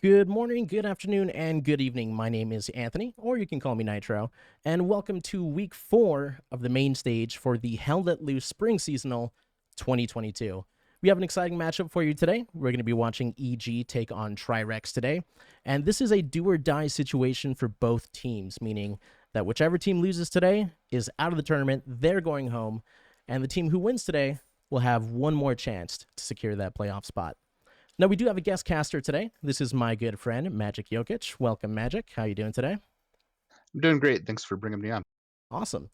Good morning, good afternoon, and good evening. My name is Anthony, or you can call me Nitro, and welcome to week 4 of the main stage for the Hell Let Loose Spring Seasonal 2022. We have an exciting matchup for you today. We're going to be watching EG take on TRIREX today, and this is a do or die situation for both teams, meaning that whichever team loses today is out of the tournament, they're going home, and the team who wins today will have one more chance to secure that playoff spot. Now, we do have a guest caster today. This is my good friend, Magic Jokic. Welcome, Magic. How you doing today? I'm doing great. Thanks for bringing me on. Awesome.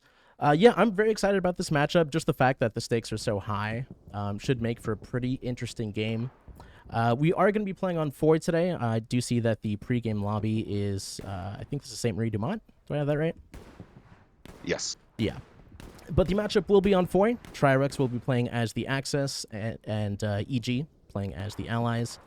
Yeah, I'm very excited about this matchup. Just the fact that the stakes are so high should make for a pretty interesting game. We are going to be playing on Foy today. I do see that the pregame lobby is, I think this is St. Marie Dumont. Do I have that right? Yes. Yeah. But the matchup will be on Foy. TRIREX will be playing as the Axis, and EG playing as the Allies.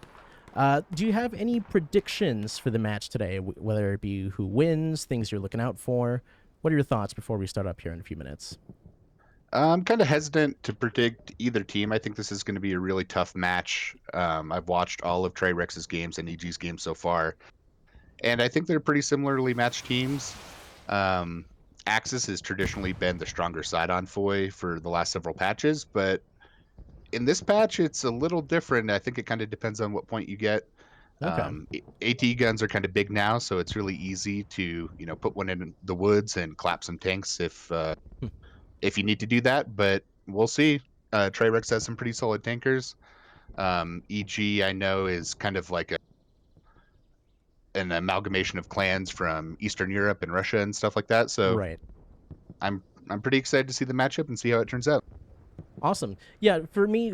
Do you have any predictions for the match today, whether it be who wins, things you're looking out for? What are your thoughts before we start up here in a few minutes? I'm kind of hesitant to predict either team. I think this is going to be a really tough match. I've watched all of TRIREX's games and EG's games so far, and I think they're pretty similarly matched teams. Um, Axis has traditionally been the stronger side on Foy for the last several patches, but in this patch, it's a little different. I think it kind of depends on what point you get. Okay. AT guns are kind of big now, so it's really easy to put one in the woods and clap some tanks Hmm. if you need to do that, but we'll see. Trirex has some pretty solid tankers. EG, I know, is kind of like an amalgamation of clans from Eastern Europe and Russia and stuff like that. So Right. I'm pretty excited to see the matchup and see how it turns out. Awesome. Yeah, for me,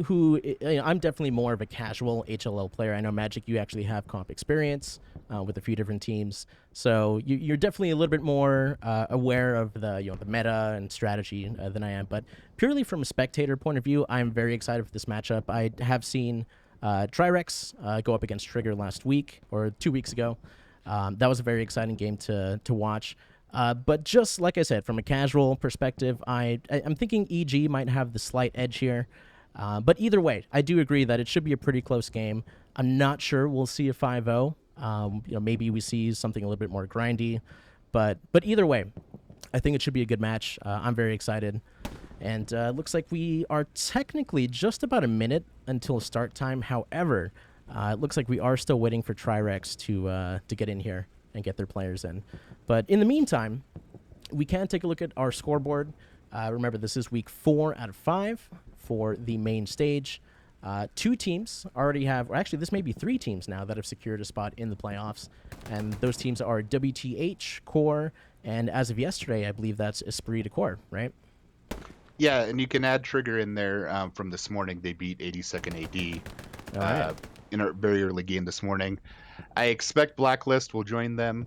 I'm definitely more of a casual HLL player. I know Magic, you actually have comp experience with a few different teams, so you're definitely a little bit more aware of the meta and strategy than I am. But purely from a spectator point of view, I'm very excited for this matchup. I have seen TRIREX go up against Trigger last week or 2 weeks ago. That was a very exciting game to watch. But just like I said, from a casual perspective, I'm thinking EG might have the slight edge here. But either way, I do agree that it should be a pretty close game. I'm not sure we'll see a 5-0. Maybe we see something a little bit more grindy, but either way, I think it should be a good match. I'm very excited, and looks like we are technically just about a minute until start time. However, it looks like we are still waiting for TRIREX to get in here and get their players in. But in the meantime, we can take a look at our scoreboard. Remember, this is week 4 out of 5 for the main stage. Two teams already have, or actually, this may be 3 teams now that have secured a spot in the playoffs. And those teams are WTH, Core, and as of yesterday, I believe that's Esprit de Core, right? Yeah, and you can add Trigger in there from this morning. They beat 82nd AD All right. uh, in a very early game this morning. I expect Blacklist will join them,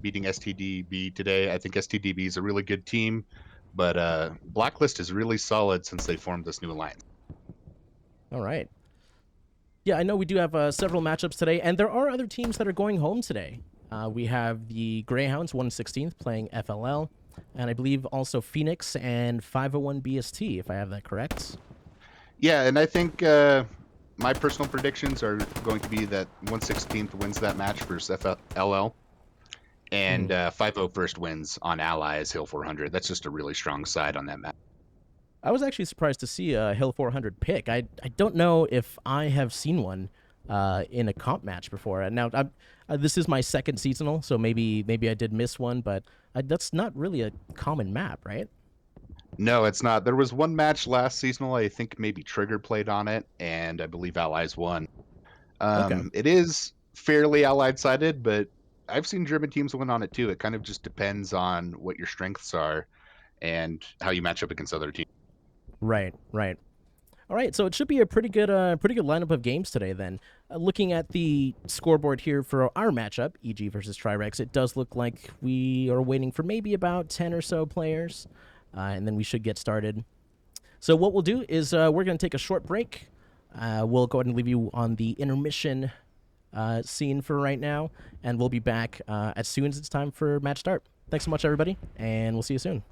beating STDB today. I think STDB is a really good team, but Blacklist is really solid since they formed this new alliance. All right. Yeah, I know we do have several matchups today, and there are other teams that are going home today. We have the Greyhounds 116th playing FLL, and I believe also Phoenix and 501 BST, if I have that correct. Yeah, and I think my personal predictions are going to be that 116th wins that match versus FLL, Mm-hmm. and 50 first wins on Allies Hill 400. That's just a really strong side on that match. I was actually surprised to see a Hill 400 pick. I don't know if I have seen one in a comp match before. Now, this is my second seasonal, so maybe I did miss one, but that's not really a common map, right? No, it's not. There was one match last seasonal. I think maybe Trigger played on it, and I believe Allies won. Okay. It is fairly Allied sided, but I've seen German teams win on it too. It kind of just depends on what your strengths are and how you match up against other teams. Right, right. All right, so it should be a pretty good lineup of games today. Then, looking at the scoreboard here for our matchup, EG versus TRIREX, it does look like we are waiting for maybe about 10 or so players, and then we should get started. So what we'll do is we're going to take a short break. We'll go ahead and leave you on the intermission scene for right now, and we'll be back as soon as it's time for match start. Thanks so much, everybody, and we'll see you soon.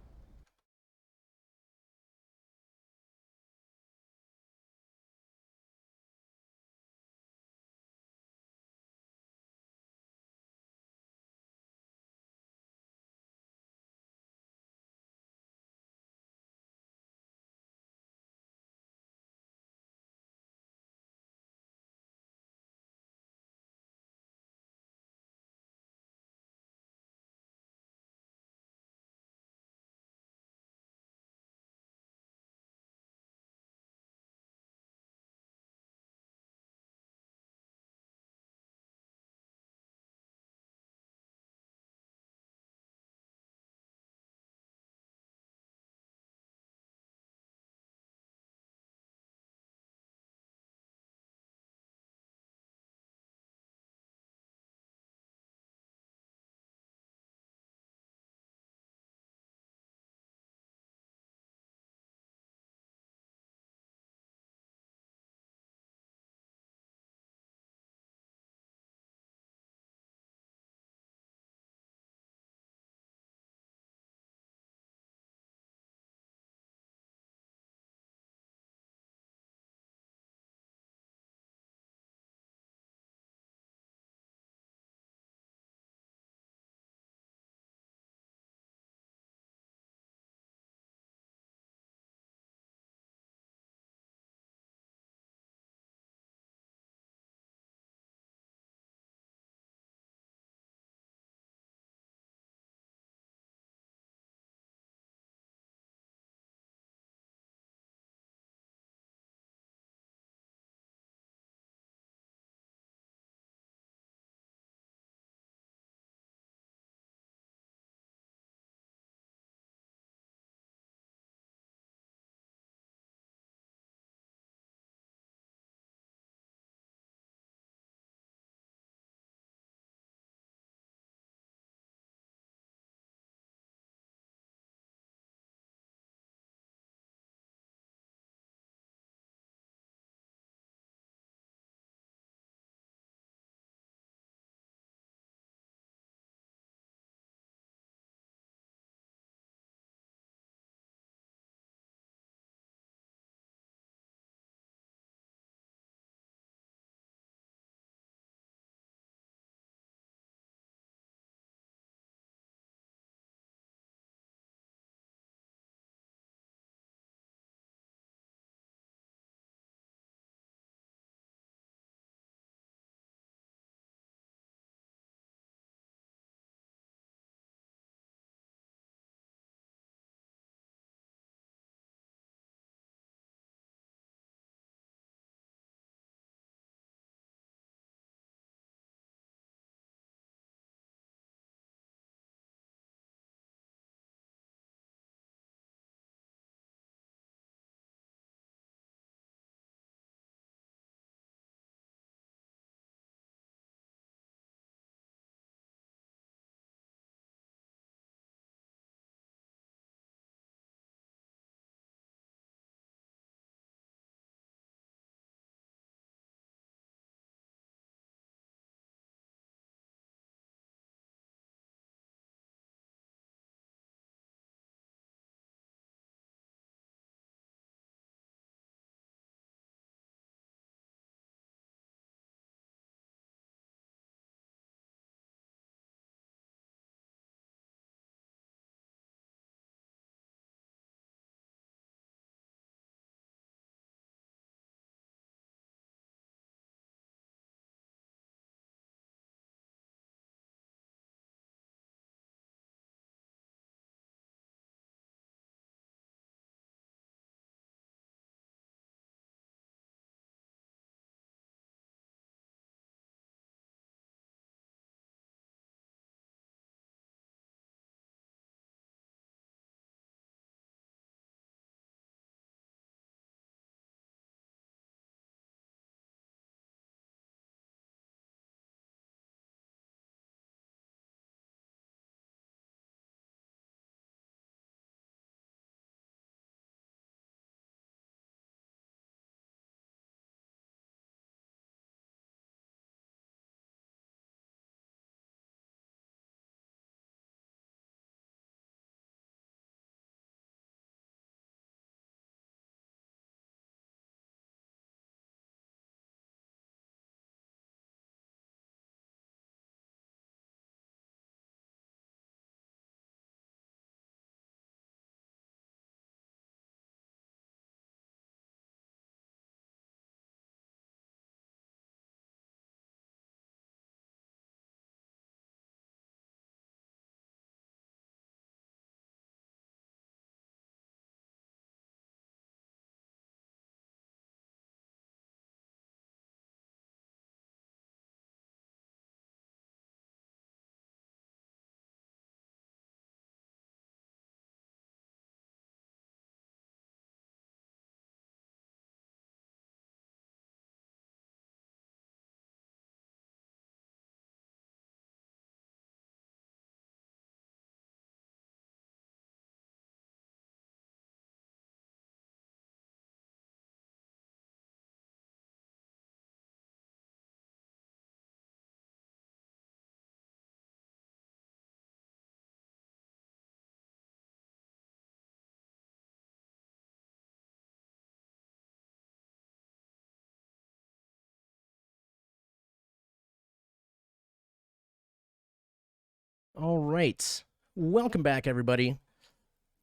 All right. Welcome back, everybody.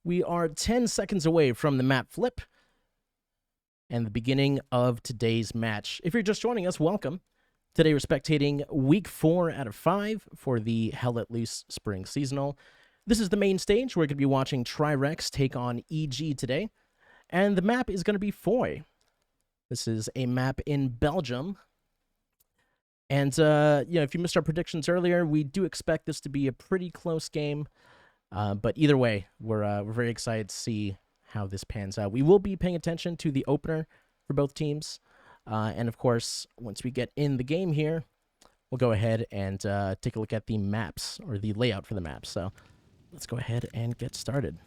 We are 10 seconds away from the map flip and the beginning of today's match. If you're just joining us, welcome. Today we're spectating week 4 out of 5 for the Hell Let Loose Spring Seasonal. This is the main stage. We're going to be watching TRIREX take on EG today. And the map is going to be Foy. This is a map in Belgium. And, if you missed our predictions earlier, we do expect this to be a pretty close game. But either way, we're very excited to see how this pans out. We will be paying attention to the opener for both teams. And, of course, once we get in the game here, we'll go ahead and take a look at the maps, or the layout for the maps. So let's go ahead and get started.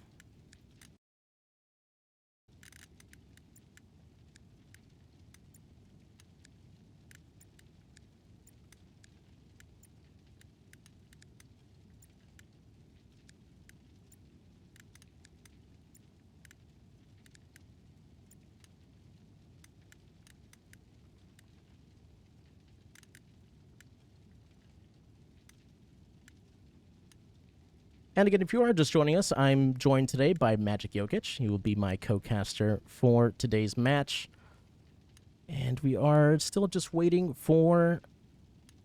And again, if you are just joining us, I'm joined today by Magic Jokic. He will be my co-caster for today's match. And we are still just waiting for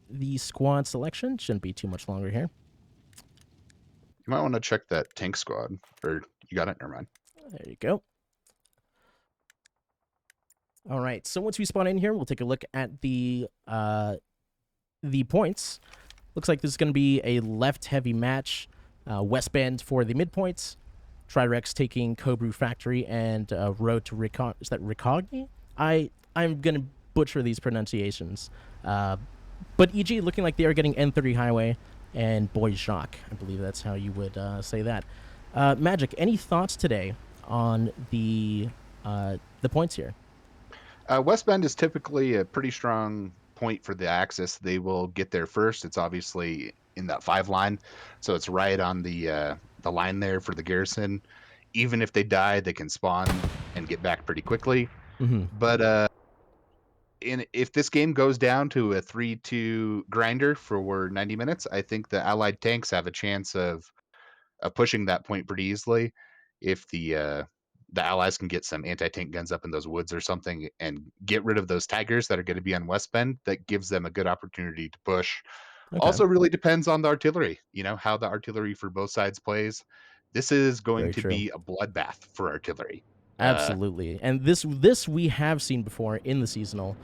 the squad selection. Shouldn't be too much longer here. You might want to check that tank squad. Or you got it? Never mind. There you go. All right, so once we spawn in here, we'll take a look at the points. Looks like this is going to be a left-heavy match. West Bend for the midpoints. TRIREX taking Cobrew Factory and Road to Recog... Is that Recogni? I'm going to butcher these pronunciations. But EG looking like they are getting N30 Highway and Bois Jacques. I believe that's how you would say that. Magic, any thoughts today on the points here? West Bend is typically a pretty strong point for the Axis. They will get there first. It's obviously in that 5 line, so it's right on the line there for the garrison. Even if they die, they can spawn and get back pretty quickly. Mm-hmm. But if this game goes down to a 3-2 grinder for 90 minutes, I think the Allied tanks have a chance of pushing that point pretty easily. If the Allies can get some anti-tank guns up in those woods or something and get rid of those Tigers that are going to be on West Bend, that gives them a good opportunity to push. Okay. Also really depends on the artillery, how the artillery for both sides plays. This is going Very to true. be a bloodbath for artillery. Absolutely. And this we have seen before in the seasonal,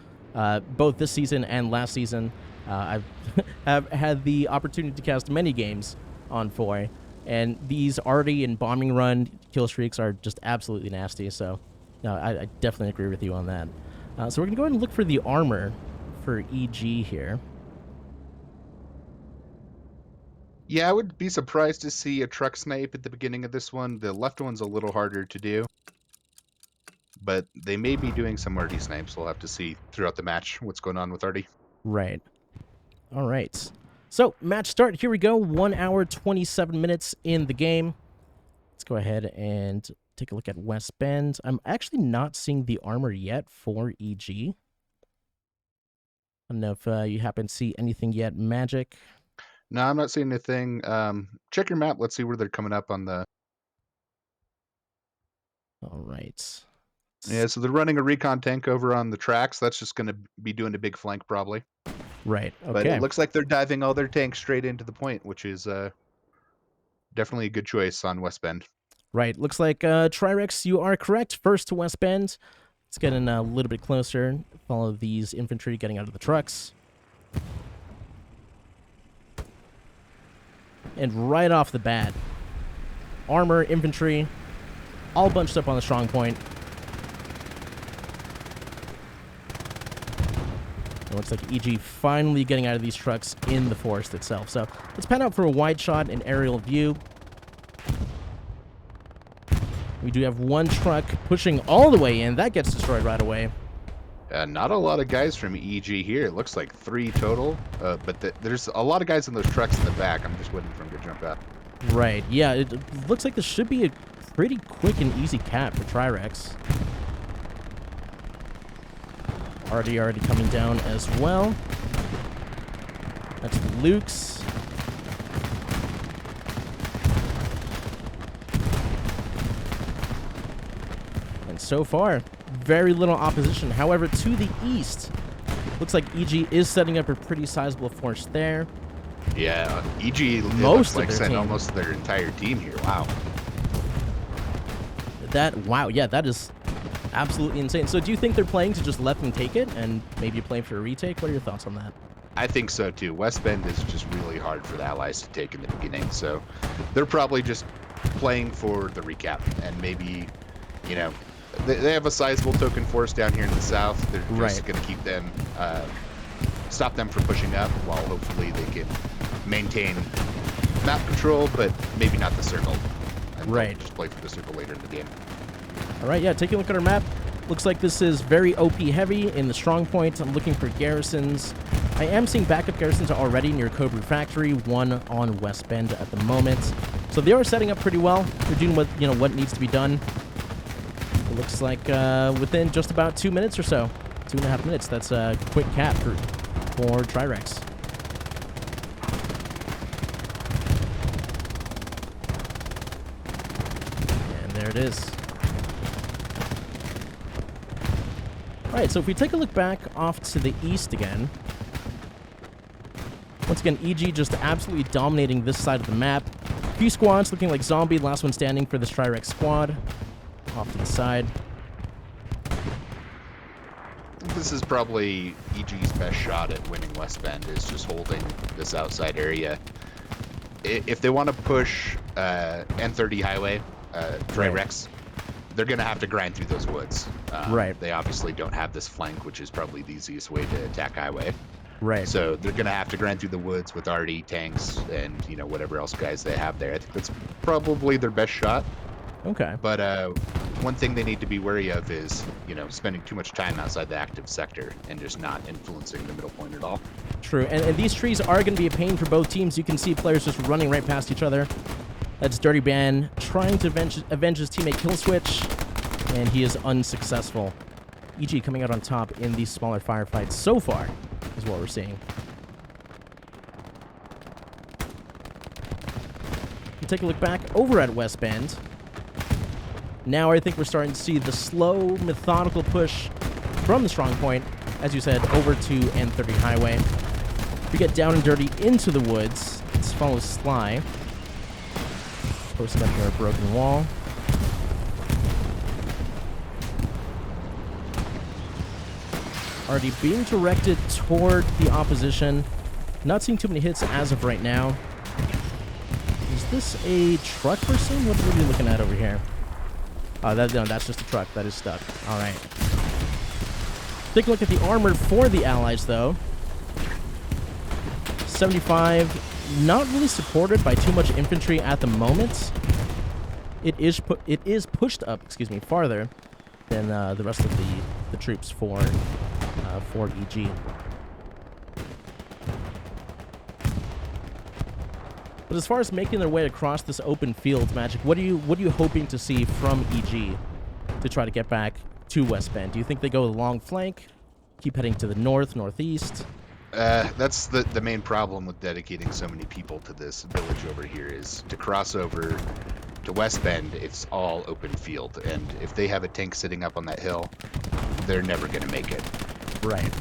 both this season and last season. I've have had the opportunity to cast many games on Foy, and these already in bombing run kill streaks are just absolutely nasty. So no, I definitely agree with you on that. So we're going to go ahead and look for the armor for EG here. Yeah, I would be surprised to see a truck snipe at the beginning of this one. The left one's a little harder to do, but they may be doing some Artie snipes. We'll have to see throughout the match what's going on with Artie. Right. All right. So, match start. Here we go. 1 hour, 27 minutes in the game. Let's go ahead and take a look at West Bend. I'm actually not seeing the armor yet for EG. I don't know if you happen to see anything yet, Magic. No, I'm not seeing anything. Check your map. Let's see where they're coming up on the... All right. Yeah, so they're running a recon tank over on the tracks. That's just going to be doing a big flank probably. Right, okay. But it looks like they're diving all their tanks straight into the point, which is definitely a good choice on West Bend. Right, looks like TRIREX, you are correct. First to West Bend. Let's get in a little bit closer. Follow these infantry getting out of the trucks. And right off the bat, armor, infantry, all bunched up on the strong point. It looks like EG finally getting out of these trucks in the forest itself. So let's pan out for a wide shot and aerial view. We do have one truck pushing all the way in. That gets destroyed right away. Not a lot of guys from EG here. It looks like 3 total, but there's a lot of guys in those trucks in the back. I'm just waiting for them to jump out. Right, yeah, it looks like this should be a pretty quick and easy cap for TRIREX. Already coming down as well. That's Luke's. And so far, very little opposition. However, to the east, looks like EG is setting up a pretty sizable force there. Yeah, EG Most looks like of their sent team. almost their entire team here. Wow. Wow, yeah, that is absolutely insane. So do you think they're playing to just let them take it and maybe play for a retake? What are your thoughts on that? I think so too. West Bend is just really hard for the Allies to take in the beginning, so they're probably just playing for the recap and maybe, you know, they have a sizable token force down here in the south. They're just going to keep them, stop them from pushing up, while hopefully they can maintain map control, but maybe not the circle. And just play for the circle later in the game. All right, yeah, taking a look at our map. Looks like this is very OP heavy in the strong point. I'm looking for garrisons. I am seeing backup garrisons already near Cobra Factory, one on West Bend at the moment. So they are setting up pretty well. They're doing what needs to be done. It looks like within just about 2 minutes or so, 2.5 minutes. That's a quick cap for TRIREX. And there it is. All right, so if we take a look back off to the east again, once again, EG just absolutely dominating this side of the map. A few squads looking like zombie, last one standing for this TRIREX squad. Off to the side. This is probably EG's best shot at winning West Bend, is just holding this outside area. If they want to push N30 highway, TRIREX, they're going to have to grind through those woods. They obviously don't have this flank, which is probably the easiest way to attack highway. So they're going to have to grind through the woods with RD tanks and, you know, whatever else guys they have there. I think that's probably their best shot. Okay. But one thing they need to be wary of is, you know, spending too much time outside the active sector and just not influencing the middle point at all. True. And these trees are going to be a pain for both teams. You can see players just running right past each other. That's Dirty Ban trying to avenge his teammate Kill Switch, and he is unsuccessful. EG coming out on top in these smaller firefights so far is what we're seeing. We take a look back over at West Bend. Now I think we're starting to see the slow, methodical push from the strong point, as you said, over to N30 Highway. We get down and dirty into the woods. Let's follow Sly. Posting up near a broken wall. Already being directed toward the opposition. Not seeing too many hits as of right now. Is this a truck we're seeing? What are we looking at over here? Oh, no, that's just a truck. That is stuck. All right. Take a look at the armor for the Allies, though. 75, not really supported by too much infantry at the moment. It is pushed up, farther than the rest of the troops for EG. But as far as making their way across this open field, Magic, what are you hoping to see from EG to try to get back to West Bend? Do you think they go a long flank, keep heading to the north, northeast? That's the main problem with dedicating so many people to this village over here, is to cross over to West Bend. It's all open field, and if they have a tank sitting up on that hill, they're never going to make it. Right.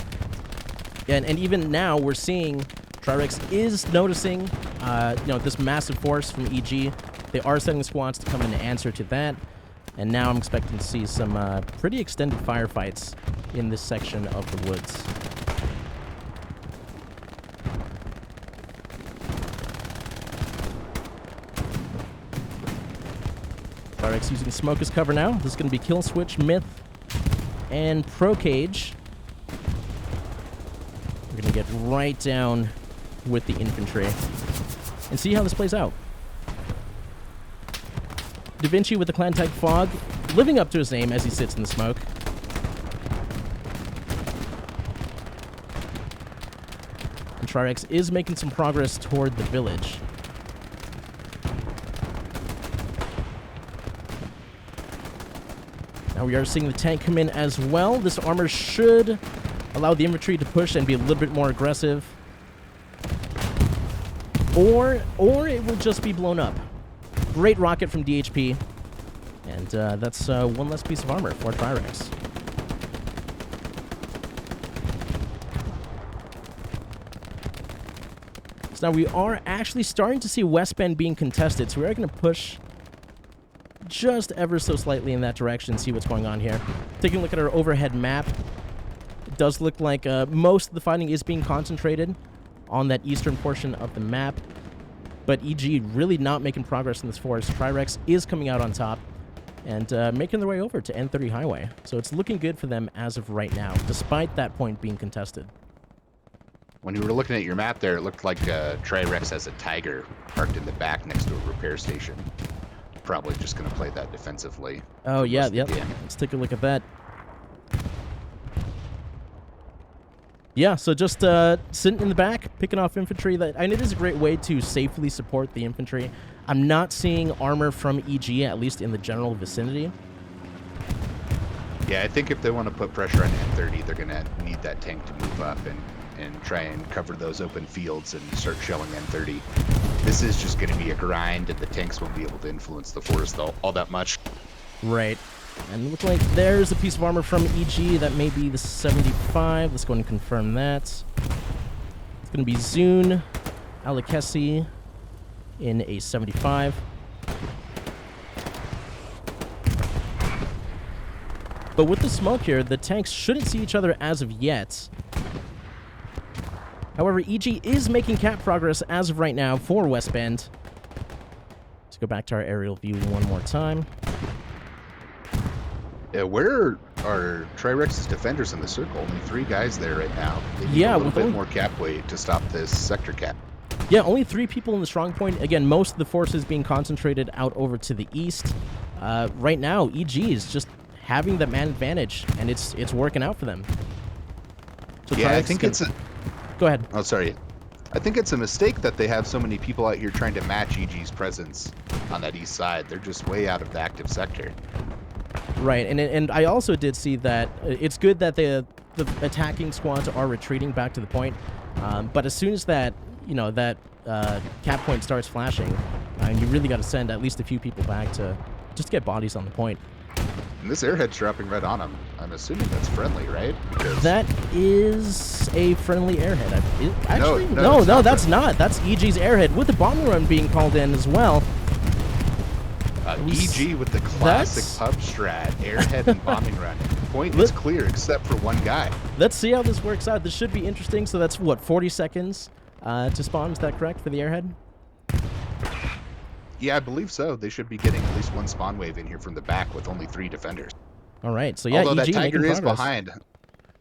And even now we're seeing TRIREX is noticing this massive force from EG. They are sending squads to come in and answer to that. And now I'm expecting to see some pretty extended firefights in this section of the woods. TRIREX using smoke as cover now. This is going to be Kill Switch, Myth, and Pro Cage. We're going to get right down with the infantry and see how this plays out. Da Vinci with the clan tag Fog, living up to his name as he sits in the smoke. And TRIREX is making some progress toward the village. Now we are seeing the tank come in as well. This armor should allow the infantry to push and be a little bit more aggressive. Or it will just be blown up. Great rocket from DHP. And that's one less piece of armor for TRIREX. So now we are actually starting to see West Bend being contested, so we are going to push just ever so slightly in that direction, see what's going on here. Taking a look at our overhead map, it does look like most of the fighting is being concentrated on that eastern portion of the map, but EG really not making progress in this forest. TRIREX is coming out on top and making their way over to N30 Highway, so it's looking good for them as of right now, despite that point being contested. When you were looking at your map there, it looked like TRIREX has a Tiger parked in the back next to a repair station. Probably just going to play that defensively. Oh, yeah, yep. Let's take a look at that. Yeah, so just sitting in the back, picking off infantry. And it is a great way to safely support the infantry. I'm not seeing armor from EG, at least in the general vicinity. Yeah, I think if they want to put pressure on N30, they're going to need that tank to move up and try and cover those open fields and start shelling N30. This is just going to be a grind, and the tanks won't be able to influence the forest all that much. Right. And it looks like there's a piece of armor from EG. That may be the 75. Let's go ahead and confirm that. It's going to be Zune, Alikesi in a 75. But with the smoke here, the tanks shouldn't see each other as of yet. However, EG is making cap progress as of right now for West Bend. Let's go back to our aerial view one more time. Yeah, where are TRIREX's defenders in the circle? Only 3 guys there right now. They need a little bit more cap weight to stop this sector cap. Yeah, only 3 people in the strong point. Again, most of the forces being concentrated out over to the east. Right now, EG is just having the man advantage, and it's working out for them. So yeah, I think it's a... Go ahead. Oh, sorry. I think it's a mistake that they have so many people out here trying to match EG's presence on that east side. They're just way out of the active sector. Right, and I also did see that it's good that the attacking squads are retreating back to the point, but as soon as that cap point starts flashing, you really got to send at least a few people back to just get bodies on the point. And this airhead's dropping right on him. I'm assuming that's friendly, right? Because that is a friendly airhead. Actually, no, that's not. That's EG's airhead with the bombing run being called in as well. EG with the classic pub strat, airhead and bombing run. Point is clear except for one guy. Let's see how this works out. This should be interesting. So that's, what, 40 seconds to spawn? Is that correct for the airhead? Yeah, I believe so. They should be getting at least one spawn wave in here from the back with only 3 defenders. All right, so yeah, although EG that Tiger is progress. behind.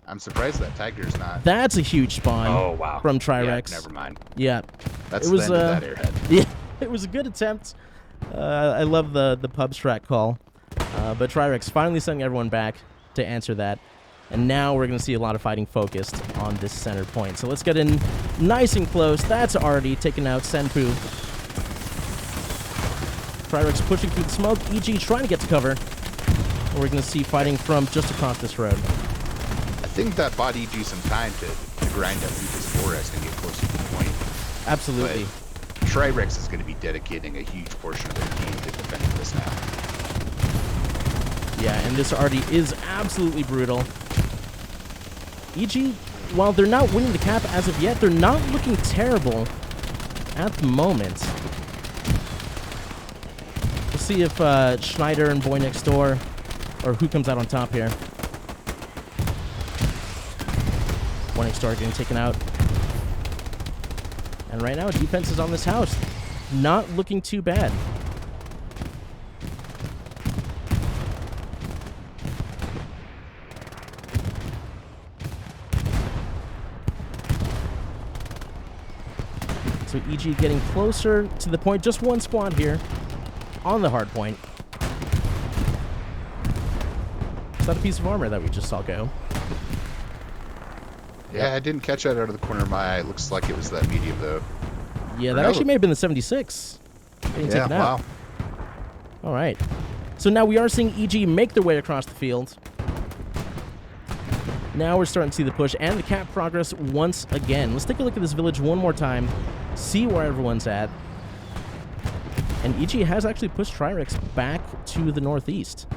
I'm surprised that Tiger's not. That's a huge spawn from TRIREX. Yeah, never mind. Yeah. That's the end of that airhead. Yeah, it was a good attempt. I love the pub strat call. But TRIREX finally sending everyone back to answer that. And now we're going to see a lot of fighting focused on this center point. So let's get in nice and close. That's Artie taking out Senpu. TRIREX pushing through the smoke. EG trying to get to cover. And we're going to see fighting from just across this road. I think that bought EG some time to grind up through this forest and get closer to the point. Absolutely. But TRIREX is going to be dedicating a huge portion of their team to defending this now. Yeah, and this Artie is absolutely brutal. EG, while they're not winning the cap as of yet, they're not looking terrible at the moment. We'll see if Schneider and Boy Next Door, or who comes out on top here. Boy Next Door getting taken out. And right now, defense is on this house. Not looking too bad. So EG getting closer to the point. Just one squad here on the hard point. Is that a piece of armor that we just saw go? Yeah, I didn't catch that out of the corner of my eye. It looks like it was that medium, though. Yeah, that actually may have been the 76. Getting taken out. Wow. All right. So now we are seeing EG make their way across the field. Now we're starting to see the push and the cap progress once again. Let's take a look at this village one more time. See where everyone's at. And EG has actually pushed TRIREX back to the northeast.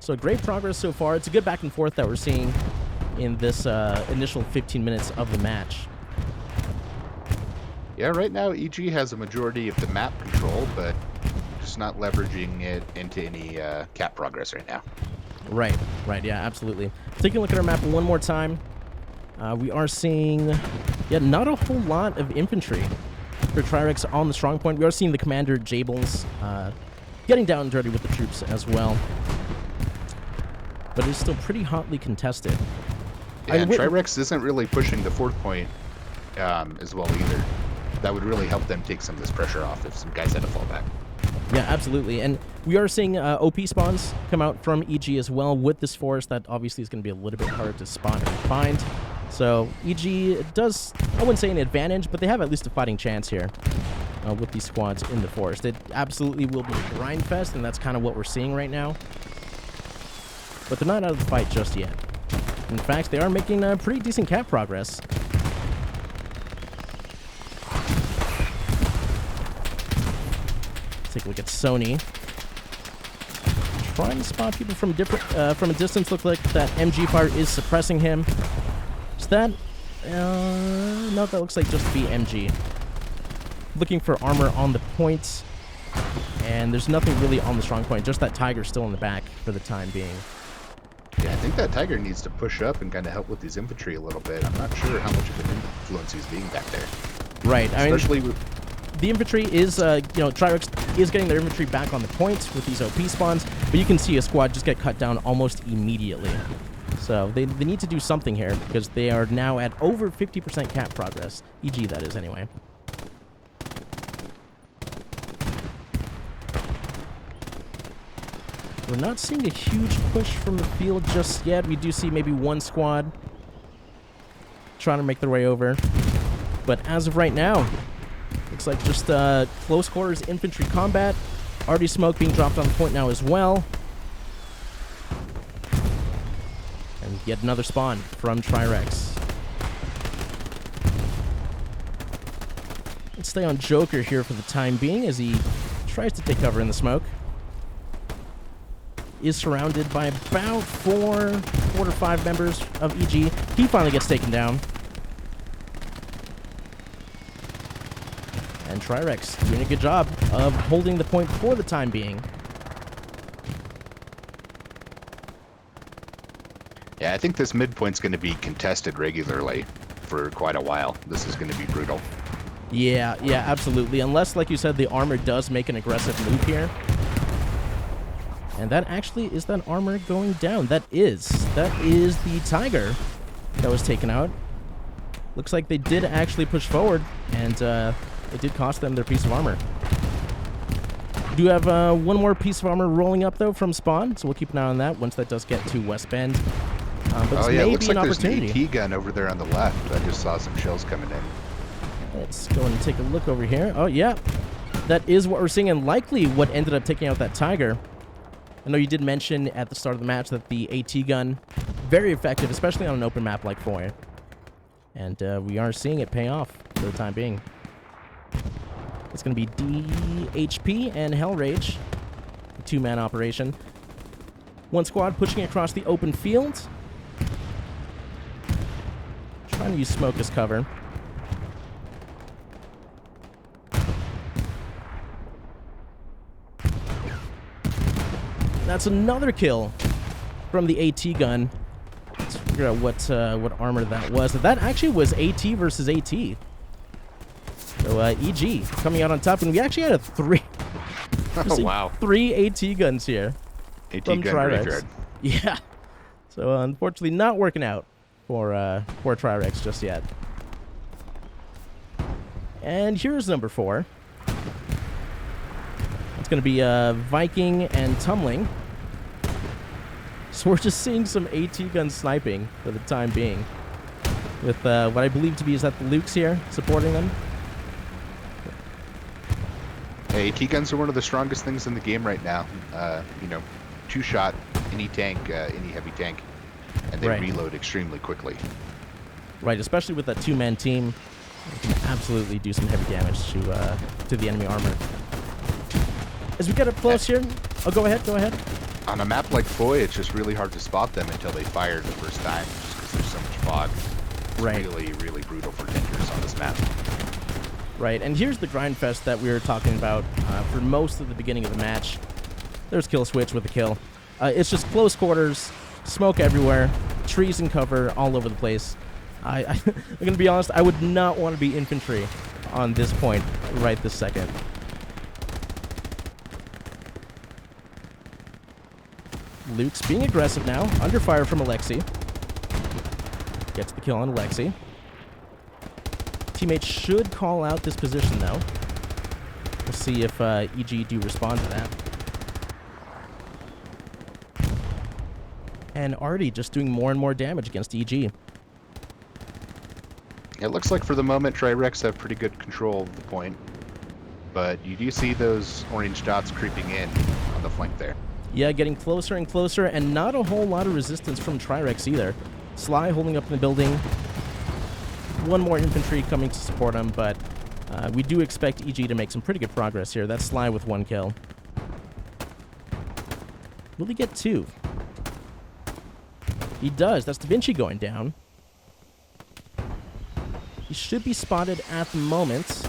So great progress so far. It's a good back and forth that we're seeing in this initial 15 minutes of the match. Yeah, right now EG has a majority of the map control, but just not leveraging it into any cap progress right now. Right, yeah, absolutely. Taking a look at our map one more time. We are seeing, not a whole lot of infantry for TRIREX on the strong point. We are seeing the commander Jables getting down and dirty with the troops as well. But it's still pretty hotly contested. Yeah, and TRIREX isn't really pushing the fort point as well either. That would really help them take some of this pressure off if some guys had to fall back. Yeah, absolutely. And we are seeing OP spawns come out from EG as well with this forest. That obviously is going to be a little bit hard to spot and find. So EG does, I wouldn't say an advantage, but they have at least a fighting chance here with these squads in the forest. It absolutely will be a grind fest, and that's kind of what we're seeing right now. But they're not out of the fight just yet. In fact, they are making pretty decent cap progress. Let's take a look at Sony. Trying to spot people from a distance. Look like that MG fire is suppressing him. Is that... no, that looks like just BMG. Looking for armor on the point. And there's nothing really on the strong point. Just that Tiger still in the back for the time being. Yeah, I think that Tiger needs to push up and kind of help with these infantry a little bit. I'm not sure how much of an influence he's being back there. Right. Especially with... The infantry is, TRIREX is getting their infantry back on the point with these OP spawns, but you can see a squad just get cut down almost immediately. So they need to do something here because they are now at over 50% cap progress. EG, that is, anyway. We're not seeing a huge push from the field just yet. We do see maybe one squad trying to make their way over. But as of right now, looks like just close quarters infantry combat. Already smoke being dropped on the point now as well. And yet another spawn from TRIREX. Let's stay on Joker here for the time being as he tries to take cover in the smoke. Is surrounded by about 4 or 5 members of EG. He finally gets taken down. And TRIREX doing a good job of holding the point for the time being. Yeah, I think this midpoint's going to be contested regularly for quite a while. This is going to be brutal. Yeah, absolutely. Unless, like you said, the armor does make an aggressive move here. And that actually is that armor going down. That is the Tiger that was taken out. Looks like they did actually push forward, and it did cost them their piece of armor. We do have one more piece of armor rolling up, though, from spawn, so we'll keep an eye on that once that does get to West Bend. But it looks like there's an AT gun over there on the left. I just saw some shells coming in. Let's go and take a look over here. Oh, yeah. That is what we're seeing, and likely what ended up taking out that Tiger. I know you did mention at the start of the match that the AT gun, very effective, especially on an open map like Foy. And we are seeing it pay off for the time being. It's going to be DHP and Hellrage, a 2-man operation. One squad pushing across the open field. Trying to use smoke as cover. That's another kill from the AT gun. Let's figure out what armor that was. That actually was AT versus AT. So EG coming out on top, and we actually had a 3. Oh, wow. 3 AT guns here. AT gun graveyard. Yeah. So unfortunately, not working out for TRIREX just yet. And here's number 4. It's going to be Viking and Tumbling. So we're just seeing some AT gun sniping for the time being. With what I believe to be, is that the Lukes here supporting them? Hey, AT guns are one of the strongest things in the game right now. 2-shot, any tank, any heavy tank. And they reload extremely quickly. Right, especially with that 2-man team. It can absolutely do some heavy damage to the enemy armor. As we get up close here... Oh, go ahead, go ahead. On a map like Foy, it's just really hard to spot them until they fire the first time, just because there's so much fog. It's really, really brutal for tinkers on this map. Right, and here's the grind fest that we were talking about for most of the beginning of the match. There's kill switch with the kill. It's just close quarters, smoke everywhere, trees and cover all over the place. I'm going to be honest, I would not want to be infantry on this point right this second. Luke's being aggressive now, under fire from Alexi. Gets the kill on Alexi. Teammates should call out this position, though. We'll see if EG do respond to that. And Artie just doing more and more damage against EG. It looks like for the moment, TRIREX have pretty good control of the point. But you do see those orange dots creeping in on the flank there. Yeah, getting closer and closer, and not a whole lot of resistance from TRIREX either. Sly holding up in the building. One more infantry coming to support him, but we do expect EG to make some pretty good progress here. That's Sly with 1 kill. Will he get 2? He does. That's Da Vinci going down. He should be spotted at the moment.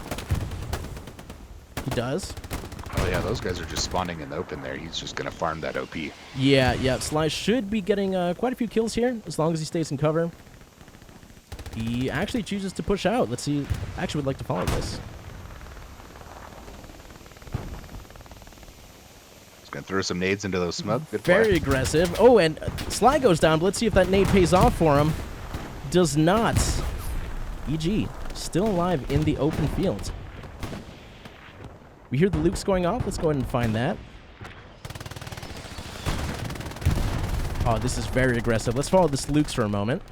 He does. Oh yeah, those guys are just spawning in the open there. He's just going to farm that OP. Yeah. Sly should be getting quite a few kills here, as long as he stays in cover. He actually chooses to push out. Let's see. Actually would like to follow this. He's going to throw some nades into those smoke. Good Very play. aggressive. Oh, and Sly goes down. But let's see if that nade pays off for him. Does not. EG still alive in the open field. We hear the Lukes going off. Let's go ahead and find that. Oh, this is very aggressive. Let's follow this Lukes for a moment.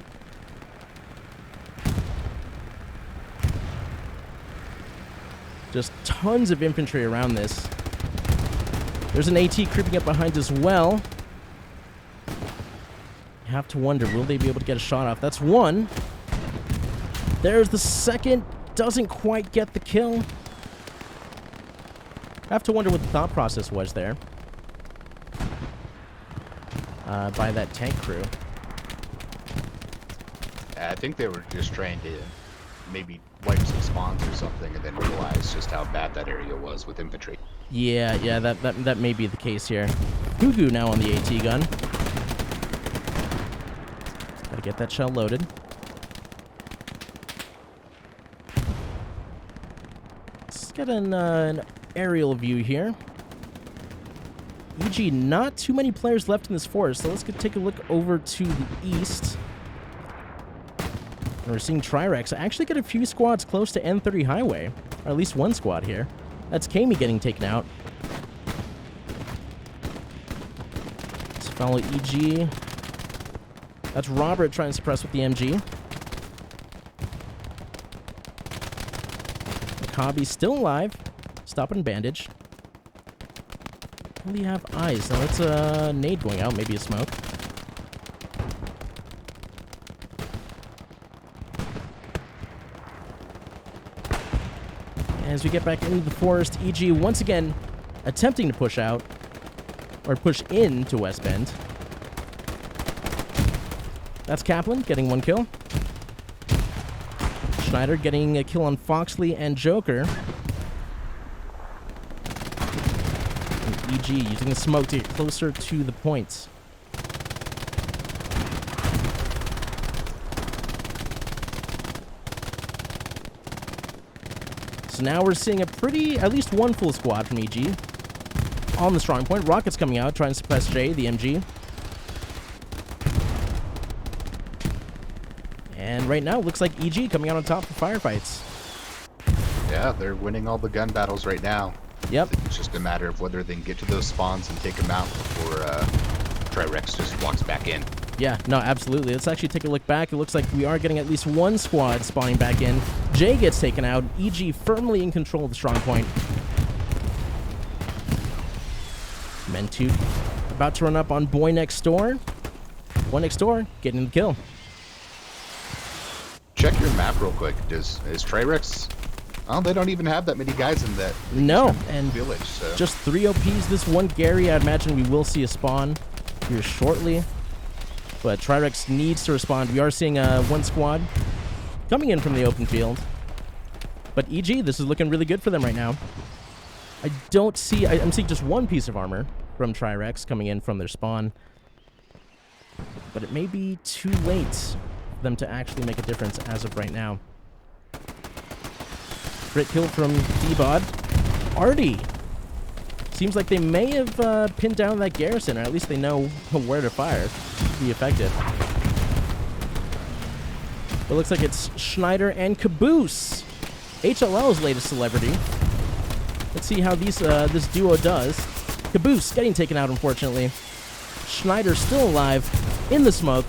Just tons of infantry around this. There's an AT creeping up behind as well. You have to wonder, will they be able to get a shot off? That's one. There's the second. Doesn't quite get the kill. I have to wonder what the thought process was there. By that tank crew. I think they were just trying to maybe wipe some spawns or something and then realize just how bad that area was with infantry. Yeah, that may be the case here. Hugu now on the AT gun. Gotta get that shell loaded. Let's get an aerial view here. EG, not too many players left in this forest, so let's take a look over to the east. And we're seeing TRIREX actually get a few squads close to N30 Highway, or at least one squad here. That's Kami getting taken out. Let's follow EG. That's Robert trying to suppress with the MG. Maccabi's still alive. Stop and bandage. Only have eyes. Now that's a nade going out, maybe a smoke. As we get back into the forest, EG once again attempting to push out, or push into West Bend. That's Kaplan getting 1 kill. Schneider getting a kill on Foxley and Joker. And EG using the smoke to get closer to the points. So now we're seeing at least one full squad from EG on the strong point. Rocket's coming out, trying to suppress Jay, the MG. And right now, it looks like EG coming out on top for firefights. Yeah, they're winning all the gun battles right now. Yep. It's just a matter of whether they can get to those spawns and take them out before TRIREX just walks back in. Yeah, no, absolutely. Let's actually take a look back. It looks like we are getting at least one squad spawning back in. Jay gets taken out. EG firmly in control of the strong point. Mentute about to run up on Boy Next Door. Boy Next Door getting the kill. Check your map real quick. Is TRIREX Oh, they don't even have that many guys in that No, and village. So. just 3 OPs this one Gary. I imagine we will see a spawn here shortly. But TRIREX needs to respond. We are seeing one squad coming in from the open field. But EG, this is looking really good for them right now. I don't see... I'm seeing just one piece of armor from TRIREX coming in from their spawn. But it may be too late for them to actually make a difference as of right now. Great kill from D-Bod. Artie! Seems like they may have pinned down that garrison, or at least they know where to fire to be effective. It looks like it's Schneider and Caboose, HLL's latest celebrity. Let's see how this duo does. Caboose getting taken out, unfortunately. Schneider still alive in the smoke.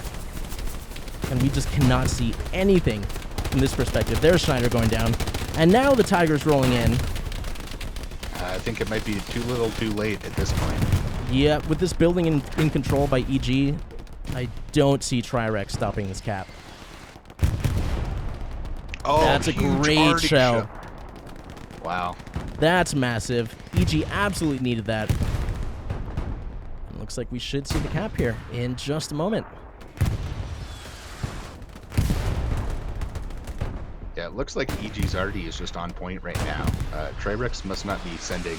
And we just cannot see anything from this perspective. There's Schneider going down. And now the Tiger's rolling in. I think it might be too little too late at this point. Yeah, with this building in control by EG, I don't see TRIREX stopping this cap. Oh, that's a great shell. Wow. That's massive. EG absolutely needed that. And looks like we should see the cap here in just a moment. Yeah, it looks like EG's Artie is just on point right now. TRIREX must not be sending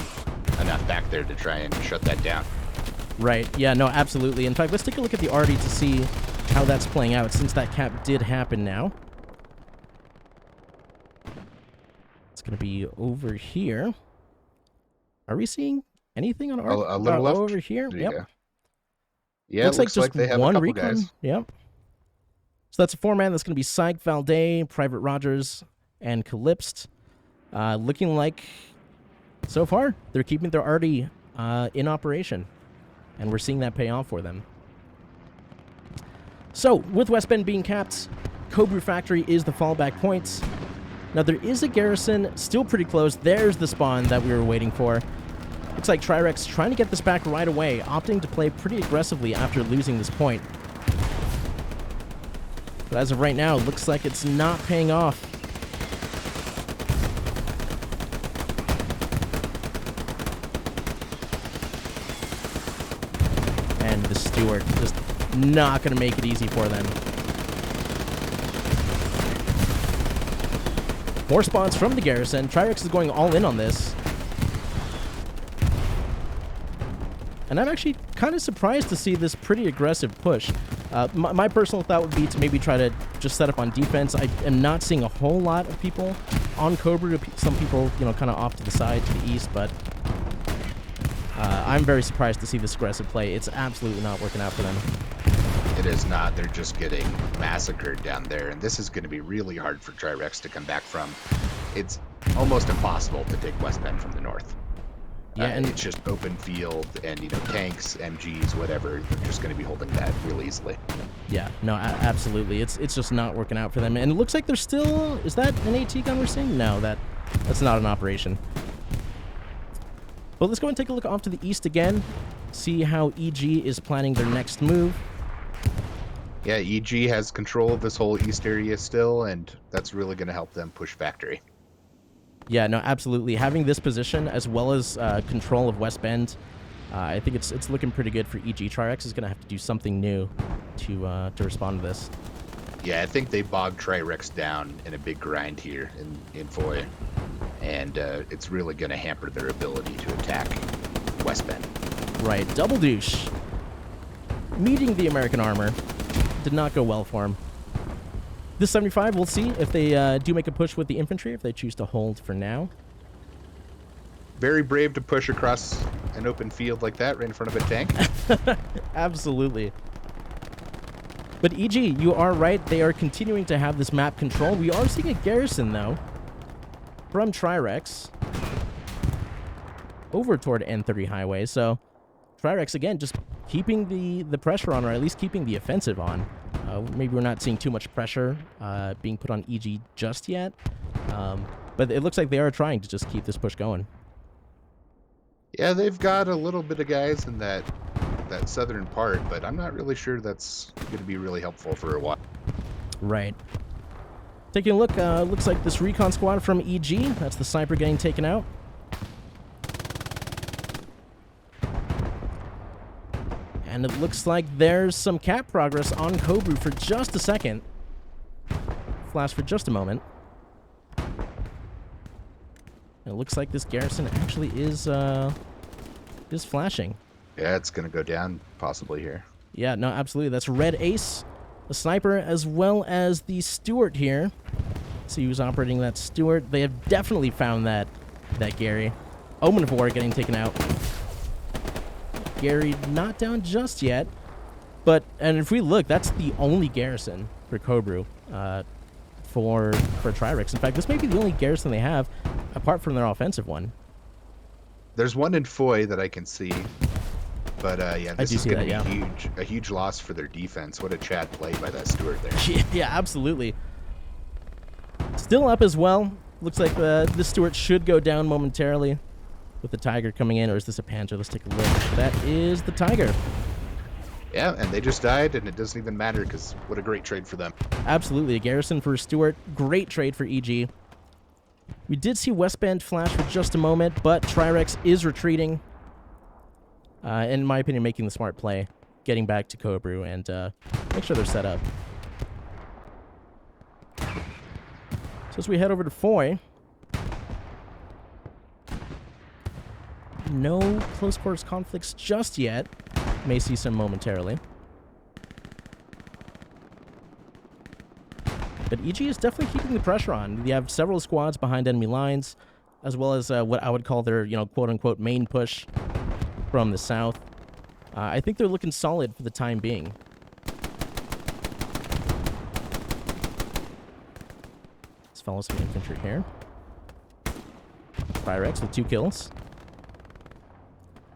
enough back there to try and shut that down. Right, yeah, no, absolutely. In fact, let's take a look at the Artie to see how that's playing out, since that cap did happen now. It's going to be over here. Are we seeing anything on Artie? A little left. Over here, There yep. you go. Yeah, looks it looks like like just they have a one couple recon. guys. Yep. So that's a 4-man. That's going to be Syke, Valday, Private Rogers, and Calypst. Looking like, so far, they're keeping their Artie in operation. And we're seeing that pay off for them. So, with West Bend being capped, Cobra Factory is the fallback point. Now, there is a garrison still pretty close. There's the spawn that we were waiting for. Looks like TRIREX trying to get this back right away, opting to play pretty aggressively after losing this point. But as of right now, it looks like it's not paying off. And the Steward just not going to make it easy for them. More spawns from the garrison. TRIREX is going all in on this. And I'm actually kind of surprised to see this pretty aggressive push. My personal thought would be to maybe try to just set up on defense. I am not seeing a whole lot of people on Cobra. Some people, you know, kind of off to the side, to the east, but I'm very surprised to see this aggressive play. It's absolutely not working out for them. It is not. They're just getting massacred down there, and this is going to be really hard for TRIREX to come back from. It's almost impossible to take West Bend from the north. Yeah, and it's just open field, and you know, tanks, MGs, whatever. They're just going to be holding that real easily. Yeah, no, absolutely. It's just not working out for them, and it looks like they're still. Is that an AT gun we're seeing? No, that's not an operation. But let's go and take a look off to the east again, see how EG is planning their next move. Yeah, EG has control of this whole east area still, and that's really going to help them push Factory. Yeah, no, absolutely. Having this position as well as control of West Bend, I think it's looking pretty good for EG. TRIREX is going to have to do something new to respond to this. Yeah, I think they bogged TRIREX down in a big grind here in Foy, and it's really going to hamper their ability to attack West Bend. Right, double douche. Meeting the American armor did not go well for him. This 75, we'll see if they do make a push with the infantry, if they choose to hold for now. Very brave to push across an open field like that right in front of a tank. Absolutely. But EG, you are right. They are continuing to have this map control. We are seeing a garrison, though, from TRIREX over toward N30 Highway. So TRIREX, again, just keeping the pressure on, or at least keeping the offensive on. Maybe we're not seeing too much pressure being put on EG just yet. But it looks like they are trying to just keep this push going. Yeah, they've got a little bit of guys in that southern part, but I'm not really sure that's going to be really helpful for a while. Right. Taking a look, looks like this recon squad from EG. That's the sniper getting taken out. And it looks like there's some cap progress on Cobru for just a second. Flash for just a moment. And it looks like this garrison actually is flashing. Yeah, it's going to go down possibly here. Yeah, no, absolutely. That's Red Ace, the sniper, as well as the Stewart here. See who's operating that Stewart. They have definitely found that Gary. Omen of War getting taken out. Gary not down just yet. And if we look, that's the only garrison for Cobru for TRIREX. In fact, this may be the only garrison they have, apart from their offensive one. There's one in Foy that I can see. But yeah, this is going to be a huge loss for their defense. What a Chad play by that Stewart there. Yeah, absolutely. Still up as well. Looks like this Stewart should go down momentarily with the Tiger coming in. Or is this a Panther? Let's take a look. That is the Tiger. Yeah, and they just died, and it doesn't even matter because what a great trade for them. Absolutely. A garrison for Stewart. Great trade for EG. We did see Westband flash for just a moment, but TRIREX is retreating. In my opinion, making the smart play, getting back to Cobru, and make sure they're set up. So as we head over to Foy, no close quarters conflicts just yet. May see some momentarily. But EG is definitely keeping the pressure on. You have several squads behind enemy lines, as well as what I would call their, quote-unquote main push from the south. I think they're looking solid for the time being. Let's follow some infantry here. TRIREX with 2 kills.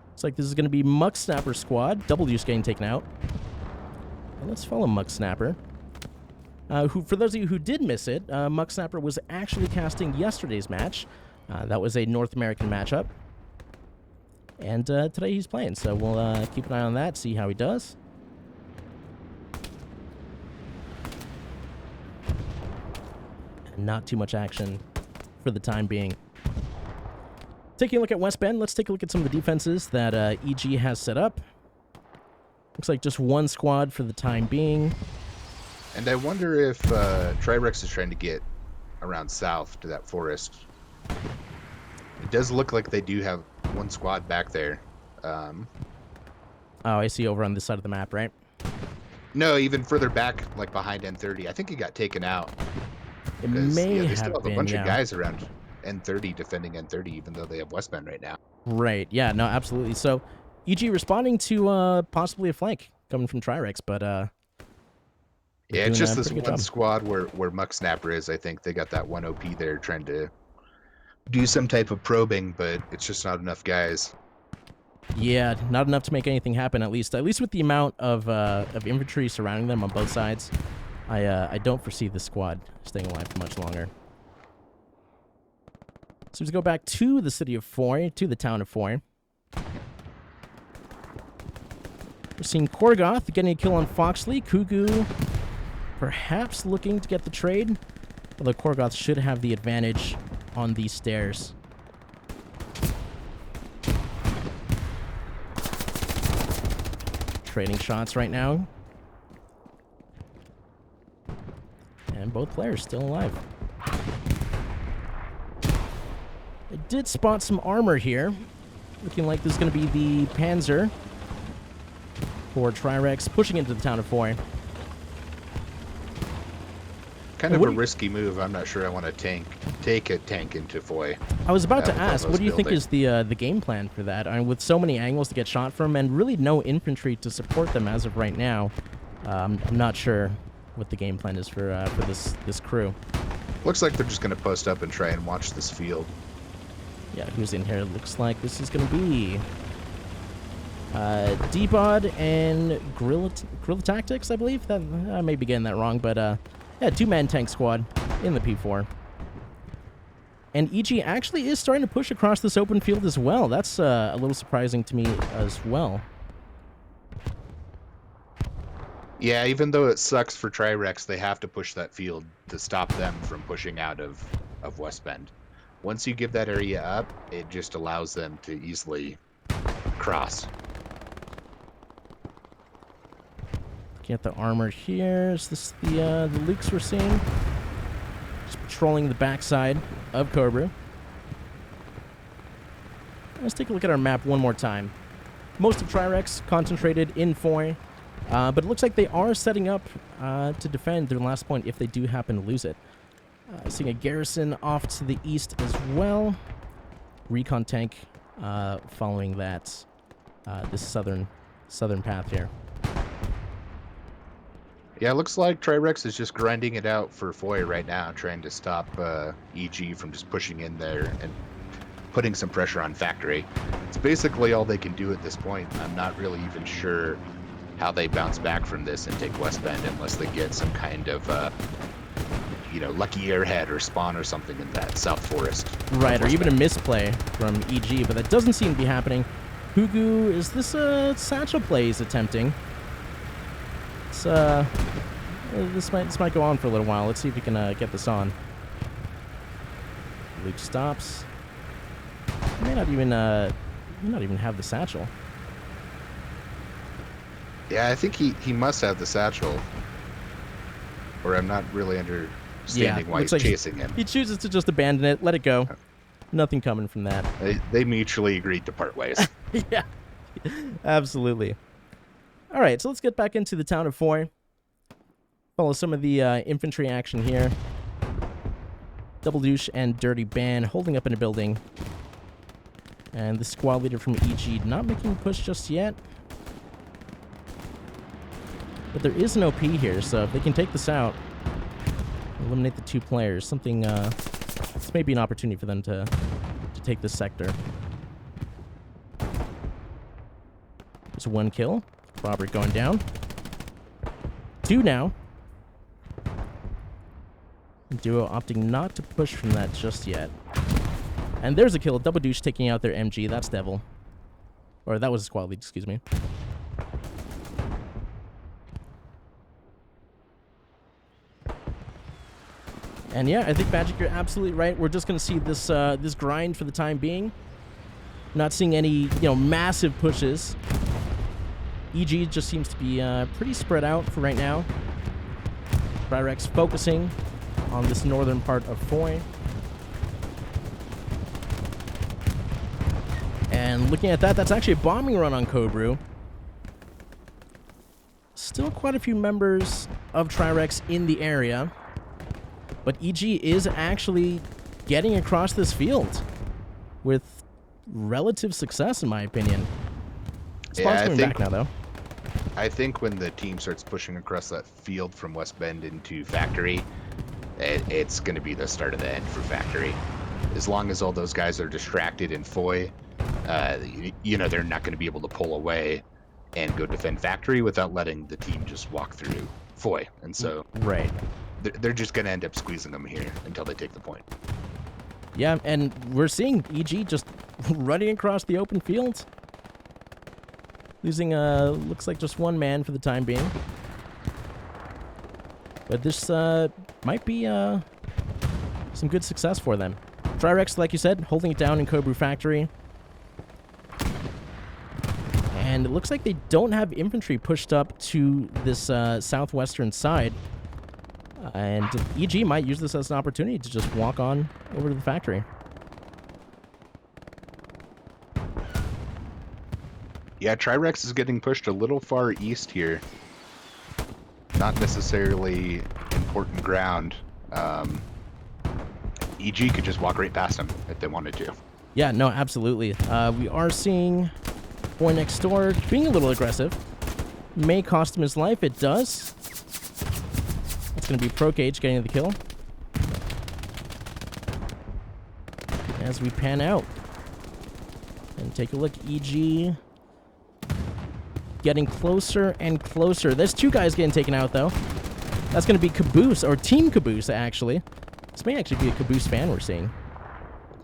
Looks like this is going to be Muck Snapper squad. Double Deuce getting taken out. And let's follow Muck Snapper. Who, for those of you who did miss it, Muck Snapper was actually casting yesterday's match. That was a North American matchup. And today he's playing, so we'll keep an eye on that, see how he does. And not too much action for the time being. Taking a look at West Bend, let's take a look at some of the defenses that EG has set up. Looks like just one squad for the time being. And I wonder if TRIREX is trying to get around south to that forest. It does look like they do have one squad back there. Oh, I see, over on this side of the map, right? No, even further back, like behind N30. I think he got taken out. It may they have still have been, a bunch of guys around N30 defending N30, even though they have Westbend right now. Right, yeah, no, absolutely. So, EG responding to possibly a flank coming from TRIREX, but yeah, it's just this one squad where Muck Snapper is. I think they got that one OP there trying to do some type of probing, but it's just not enough guys. Yeah, not enough to make anything happen. At least with the amount of infantry surrounding them on both sides, I don't foresee this squad staying alive for much longer. So let's go back to the city of Foy, to the town of Foy. We're seeing Korgoth getting a kill on Foxley. Kugu perhaps looking to get the trade, although Korgoth should have the advantage on these stairs. Trading shots right now. And both players still alive. I did spot some armor here. Looking like this is going to be the Panzer for TRIREX pushing into the town of Foy. Kind of a risky move. I'm not sure I want to take a tank into Foy. I was about to ask, what do you think is the game plan for that? I mean, with so many angles to get shot from and really no infantry to support them as of right now, I'm not sure what the game plan is for this crew. Looks like they're just going to post up and try and watch this field. Yeah, who's in here? Looks like this is going to be D-Bod and Guerrilla Tactics, I believe. That I may be getting that wrong, but yeah, 2-man tank squad in the P4. And EG actually is starting to push across this open field as well. That's a little surprising to me as well. Yeah, even though it sucks for TRIREX, they have to push that field to stop them from pushing out of West Bend. Once you give that area up, it just allows them to easily cross. Looking at the armor here. Is this the leaks we're seeing? Just patrolling the backside of Cobra. Let's take a look at our map one more time. Most of TRIREX concentrated in Foy, but it looks like they are setting up to defend their last point if they do happen to lose it. Seeing a garrison off to the east as well. Recon tank following that this southern path here. Yeah, it looks like TRIREX is just grinding it out for Foy right now, trying to stop EG from just pushing in there and putting some pressure on Factory. It's basically all they can do at this point. I'm not really even sure how they bounce back from this and take West Bend unless they get some kind of, lucky airhead or spawn or something in that South Forest. Right, or even a misplay from EG, but that doesn't seem to be happening. Hugu, is this a satchel play he's attempting? It's, this might go on for a little while. Let's see if we can get this on. Luke stops. He may not even have the satchel. Yeah, I think he must have the satchel, or I'm not really understanding why he's chasing him. He chooses to just abandon it, let it go. Nothing coming from that. They mutually agreed to part ways. Yeah, absolutely. All right, so let's get back into the town of Foy. Follow some of the infantry action here. Double Douche and Dirty Ban holding up in a building. And the squad leader from EG not making a push just yet. But there is an OP here, so if they can take this out, eliminate the 2 players, something, this may be an opportunity for them to take this sector. There's 1 kill. Robert going down. 2 now. Duo opting not to push from that just yet. And there's a kill. Double Douche taking out their MG. That's Devil. Or that was a squad lead, excuse me. And yeah, I think Magic, you're absolutely right. We're just going to see this this grind for the time being. Not seeing any, massive pushes. EG just seems to be pretty spread out for right now. TRIREX focusing on this northern part of Foy. And looking at that, that's actually a bombing run on Cobru. Still quite a few members of TRIREX in the area. But EG is actually getting across this field with relative success, in my opinion. Spawn's coming back now, though. I think when the team starts pushing across that field from West Bend into Factory, it's going to be the start of the end for Factory. As long as all those guys are distracted in Foy, they're not going to be able to pull away and go defend Factory without letting the team just walk through Foy. And so right, they're just going to end up squeezing them here until they take the point. Yeah, and we're seeing EG just running across the open field. Losing, looks like just 1 man for the time being. But this might be some good success for them. TRIREX, like you said, holding it down in Cobru Factory. And it looks like they don't have infantry pushed up to this southwestern side. And EG might use this as an opportunity to just walk on over to the factory. Yeah, TRIREX is getting pushed a little far east here. Not necessarily important ground. EG could just walk right past them if they wanted to. Yeah, no, absolutely. We are seeing Boy Next Door being a little aggressive. May cost him his life. It does. It's going to be Pro Cage getting the kill. As we pan out. And take a look. EG getting closer and closer. There's 2 guys getting taken out, though. That's going to be Caboose, or Team Caboose, actually. This may actually be a Caboose fan we're seeing.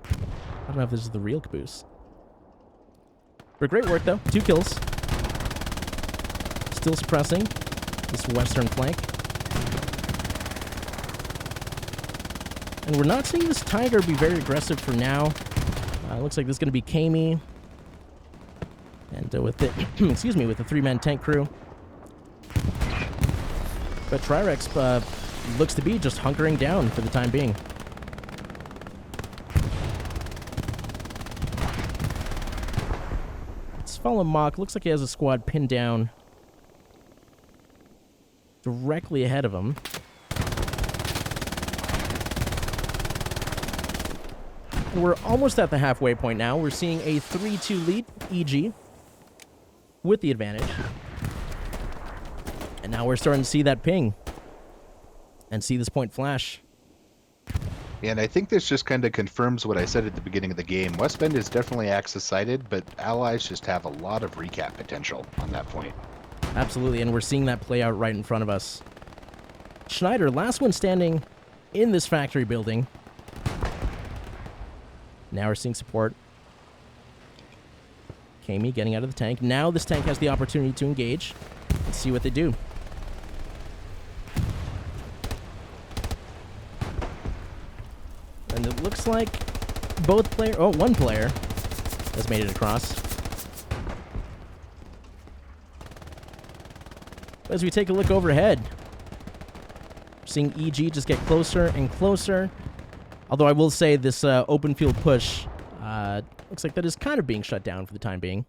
I don't know if this is the real Caboose. But great work, though. 2 kills. Still suppressing. this western flank. And we're not seeing this Tiger be very aggressive for now. Looks like this is going to be Camere. And with the, excuse me, with the 3-man tank crew. But TRIREX looks to be just hunkering down for the time being. Let's follow Mock. Looks like he has a squad pinned down directly ahead of him. We're almost at the halfway point now. We're seeing a 3-2 lead, EG, with the advantage. And now we're starting to see that ping and see this point flash. And I think this just kind of confirms what I said at the beginning of the game. West Bend is definitely Axis-sided, but Allies just have a lot of recap potential on that point. Absolutely, and we're seeing that play out right in front of us. Schneider, last one standing in this factory building. Now we're seeing support. Camere getting out of the tank. Now this tank has the opportunity to engage. Let's see what they do. And it looks like both player, oh, one player has made it across. As we take a look overhead, we're seeing EG just get closer and closer. Although I will say this open field push looks like that is kind of being shut down for the time being.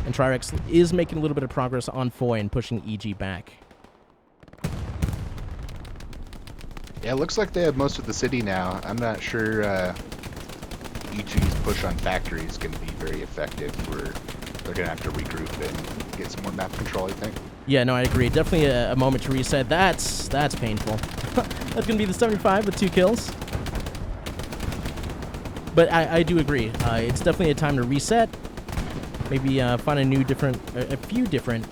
And TRIREX is making a little bit of progress on Foy and pushing EG back. Yeah, it looks like they have most of the city now. I'm not sure EG's push on factory is going to be very effective. They're going to have to regroup and get some more map control, I think. Yeah, no, I agree. Definitely a moment to reset. That's painful. That's going to be the 75 with 2 kills. But I do agree. It's definitely a time to reset. Maybe find a few different,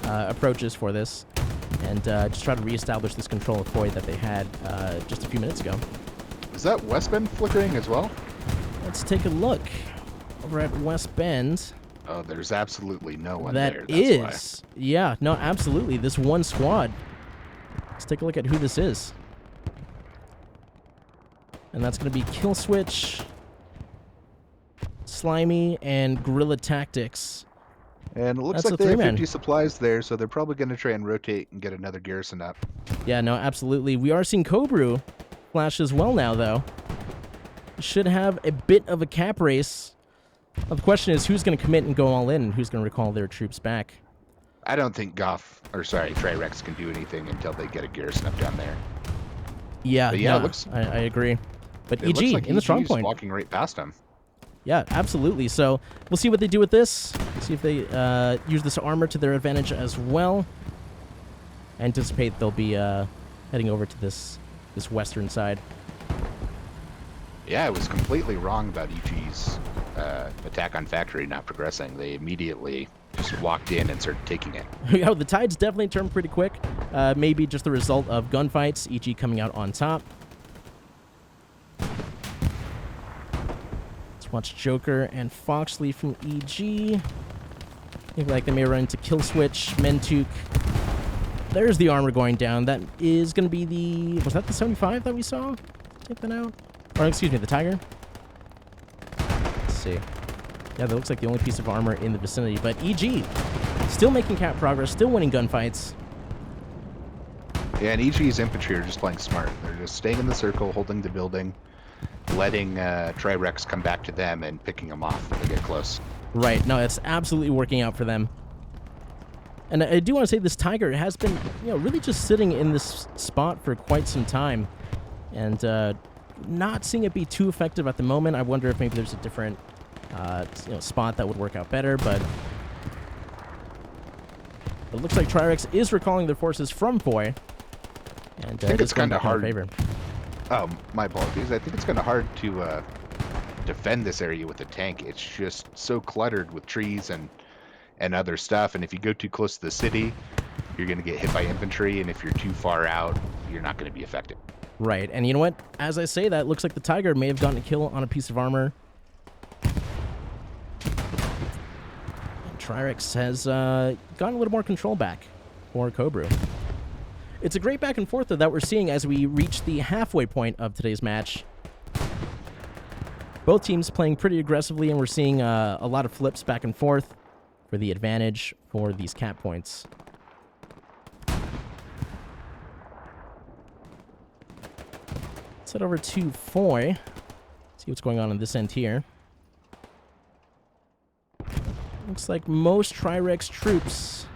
approaches for this. And just try to reestablish this control of Foy that they had just a few minutes ago. Is that West Bend flickering as well? Let's take a look over at West Bend. Oh, there's absolutely no one there. That is. Yeah, no, absolutely. This one squad. Let's take a look at who this is. And that's going to be Kill Switch, Slimy, and Guerrilla Tactics. And it looks That's like a they have 3-man. 50 supplies there, so they're probably going to try and rotate and get another garrison up. Yeah, no, absolutely. We are seeing Cobru flash as well now, though. Should have a bit of a cap race. The question is who's going to commit and go all in, and who's going to recall their troops back. I don't think TRIREX can do anything until they get a garrison up down there. Yeah, But yeah, no, it looks, I agree. But it looks EG like in the strong EG is point. walking right past them. Yeah, absolutely. So we'll see what they do with this. See if they use this armor to their advantage as well. I anticipate they'll be heading over to this western side. Yeah, I was completely wrong about EG's attack on factory not progressing. They immediately just walked in and started taking it. Oh, the tides definitely turned pretty quick. Maybe just the result of gunfights. EG coming out on top. Let's watch Joker and Foxley from EG. Look like they may run into Kill Switch, Mentuk. There's the armor going down. That is going to be the... Was that the 75 that we saw? Take that out. Or, excuse me, the Tiger. Let's see. Yeah, that looks like the only piece of armor in the vicinity. But EG, still making cap progress, still winning gunfights. Yeah, and EG's infantry are just playing smart. They're just staying in the circle, holding the building, letting TRIREX come back to them and picking them off when they get close. Right. No, it's absolutely working out for them. And I do want to say this Tiger has been, really just sitting in this spot for quite some time. And not seeing it be too effective at the moment. I wonder if maybe there's a different spot that would work out better, but it looks like TRIREX is recalling their forces from Foy. And I think it's kind of hard. Favor. Oh, my apologies. I think it's kind of hard to defend this area with a tank. It's just so cluttered with trees and other stuff. And if you go too close to the city, you're going to get hit by infantry. And if you're too far out, you're not going to be effective. Right. And you know what? As I say that, it looks like the Tiger may have gotten a kill on a piece of armor. TRIREX has gotten a little more control back for Cobru. It's a great back and forth, though, that we're seeing as we reach the halfway point of today's match. Both teams playing pretty aggressively, and we're seeing a lot of flips back and forth for the advantage for these cap points. Let's head over to Foy. See what's going on this end here. Looks like most TRIREX troops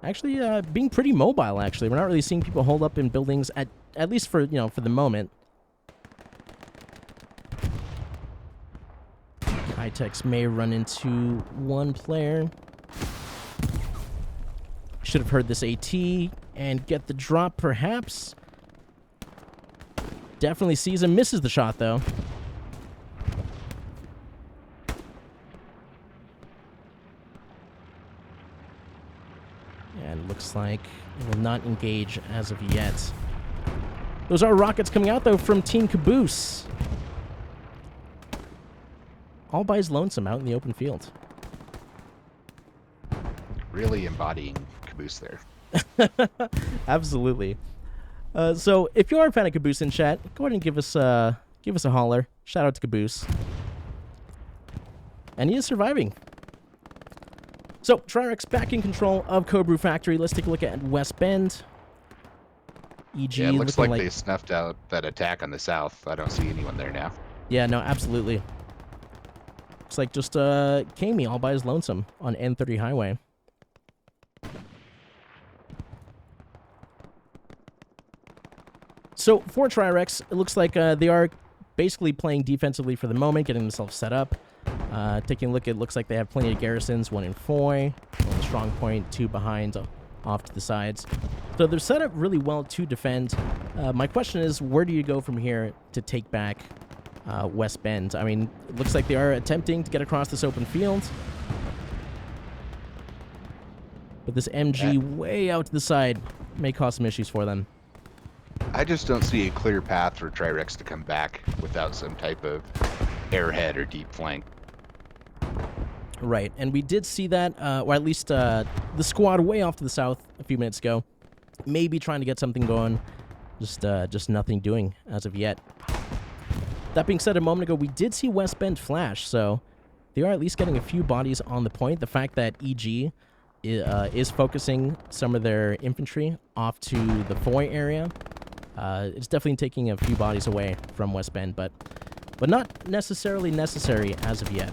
actually being pretty mobile, actually. We're not really seeing people hold up in buildings, at least for, for the moment. High-techs may run into one player. Should have heard this AT and get the drop, perhaps. Definitely sees him, misses the shot, though. And looks like it will not engage as of yet. Those are rockets coming out, though, from Team Caboose. All by his lonesome out in the open field. Really embodying Caboose there. Absolutely. So if you are a fan of Caboose in chat, go ahead and give us a holler. Shout out to Caboose. And he is surviving. So TRIREX back in control of Cobru Factory. Let's take a look at West Bend. EG. Yeah, it looks like they snuffed out that attack on the south. I don't see anyone there now. Yeah, no, absolutely. Looks like just Kamey all by his lonesome on N30 Highway. So for TRIREX, it looks like they are basically playing defensively for the moment, getting themselves set up. Taking a look, it looks like they have plenty of garrisons, one in Foy, one strong point, two behind, off to the sides. So they're set up really well to defend. My question is, where do you go from here to take back West Bend? I mean, it looks like they are attempting to get across this open field. But this MG way out to the side may cause some issues for them. I just don't see a clear path for TRIREX to come back without some type of airhead or deep flank. Right, and we did see that, or at least the squad way off to the south a few minutes ago, maybe trying to get something going, just nothing doing as of yet. That being said, a moment ago, we did see West Bend flash, so they are at least getting a few bodies on the point. The fact that EG is focusing some of their infantry off to the Foy area, it's definitely taking a few bodies away from West Bend, but not necessarily necessary as of yet.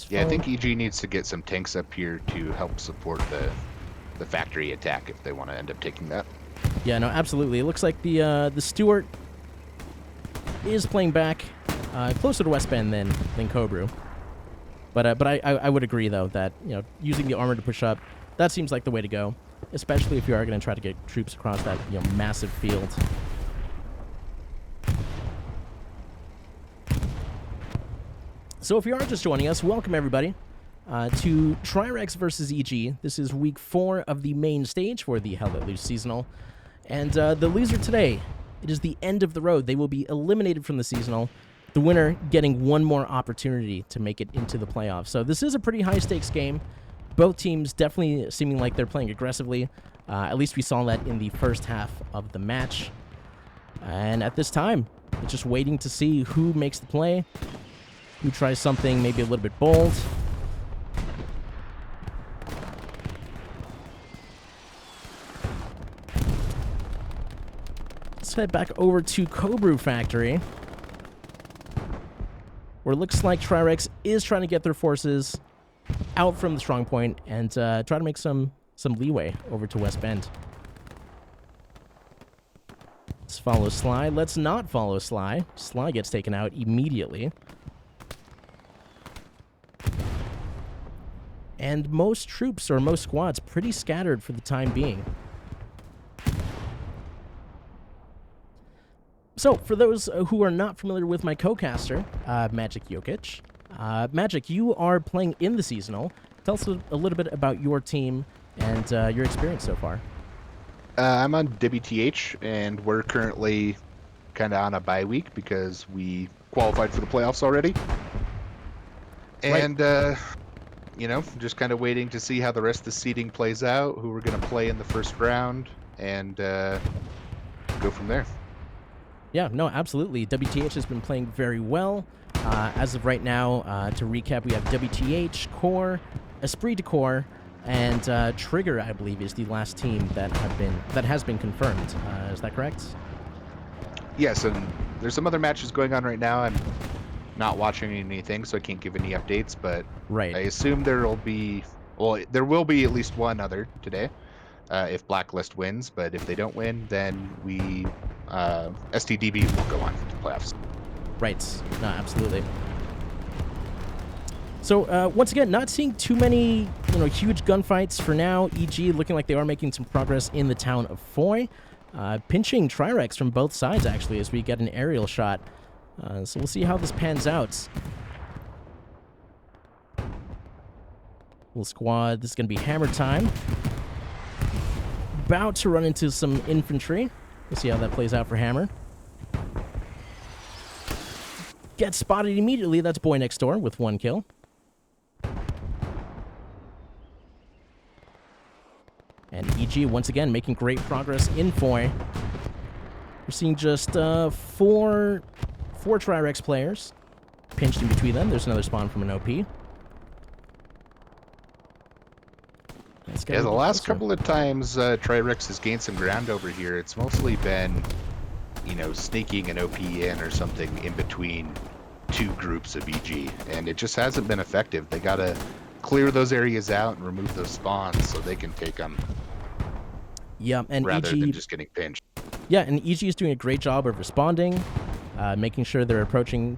Yeah, I think EG needs to get some tanks up here to help support the factory attack if they want to end up taking that. Yeah, no, absolutely. It looks like the Stuart is playing back closer to West Bend than Cobru. But I would agree, though, that using the armor to push up, that seems like the way to go, especially if you are going to try to get troops across that massive field. So if you are just joining us, welcome everybody to TRIREX versus EG. This is week 4 of the main stage for the Hell Let Loose seasonal. And the loser today, it is the end of the road. They will be eliminated from the seasonal. The winner getting one more opportunity to make it into the playoffs. So this is a pretty high-stakes game. Both teams definitely seeming like they're playing aggressively. At least we saw that in the first half of the match. And at this time, it's just waiting to see who makes the play, who tries something maybe a little bit bold. Let's head back over to Cobru Factory, where it looks like TRIREX is trying to get their forces out from the strong point and try to make some leeway over to West Bend. Let's follow Sly. Let's not follow Sly. Sly gets taken out immediately. And most troops, or most squads, pretty scattered for the time being. So, for those who are not familiar with my co-caster, Magic Jokic. Magic, you are playing in the seasonal. Tell us a little bit about your team and your experience so far. I'm on WTH, and we're currently kind of on a bye week because we qualified for the playoffs already. Right. And, just kind of waiting to see how the rest of the seeding plays out, who we're going to play in the first round, and go from there. Yeah, no, absolutely. WTH has been playing very well. As of right now, to recap, we have WTH, Core, Esprit de Corps, and Trigger, I believe, is the last team that has been confirmed. Is that correct? Yes, and there's some other matches going on right now. I'm not watching anything, so I can't give any updates, but Right. I assume there will be at least one other today, if Blacklist wins. But if they don't win, then we STDB will go on to the playoffs. Right. No, absolutely. So once again, not seeing too many huge gunfights for now. EG looking like they are making some progress in the town of Foy, pinching TRIREX from both sides actually as we get an aerial shot. So we'll see how this pans out. Little squad. This is going to be hammer time. About to run into some infantry. We'll see how that plays out for Hammer. Gets spotted immediately. That's Boy Next Door with 1 kill. And EG, once again, making great progress in Foy. We're seeing just four TRIREX players pinched in between them. There's another spawn from an OP. Yeah, the last couple of times TRIREX has gained some ground over here, it's mostly been, sneaking an OP in or something in between two groups of EG, and it just hasn't been effective. They gotta clear those areas out and remove those spawns so they can take them. Yeah, and rather EG, than just getting pinched. Yeah, and EG is doing a great job of responding, making sure they're approaching,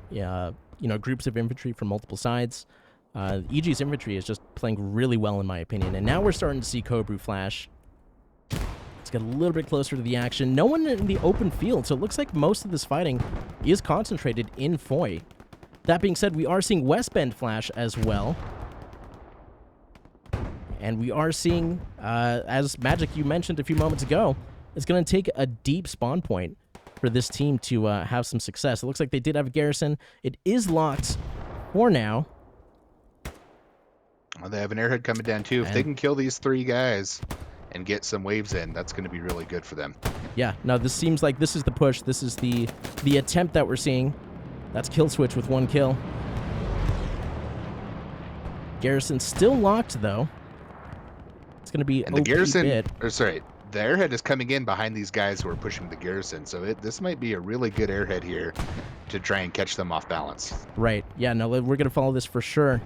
groups of infantry from multiple sides. EG's infantry is just playing really well, in my opinion. And now we're starting to see Cobru flash. Let's get a little bit closer to the action. No one in the open field, so it looks like most of this fighting is concentrated in Foy. That being said, we are seeing West Bend flash as well. And we are seeing, as Magic you mentioned a few moments ago, it's going to take a deep spawn point for this team to have some success. It looks like they did have a garrison. It is locked for now. Well, they have an airhead coming down too. If they can kill these 3 guys and get some waves in, that's going to be really good for them. Yeah, no, this seems like this is the push. This is the attempt that we're seeing. That's Kill Switch with 1 kill. Garrison still locked, though. It's going to be and the garrison, bit. The airhead is coming in behind these guys who are pushing the garrison, so this might be a really good airhead here to try and catch them off balance. Right, yeah, no, we're going to follow this for sure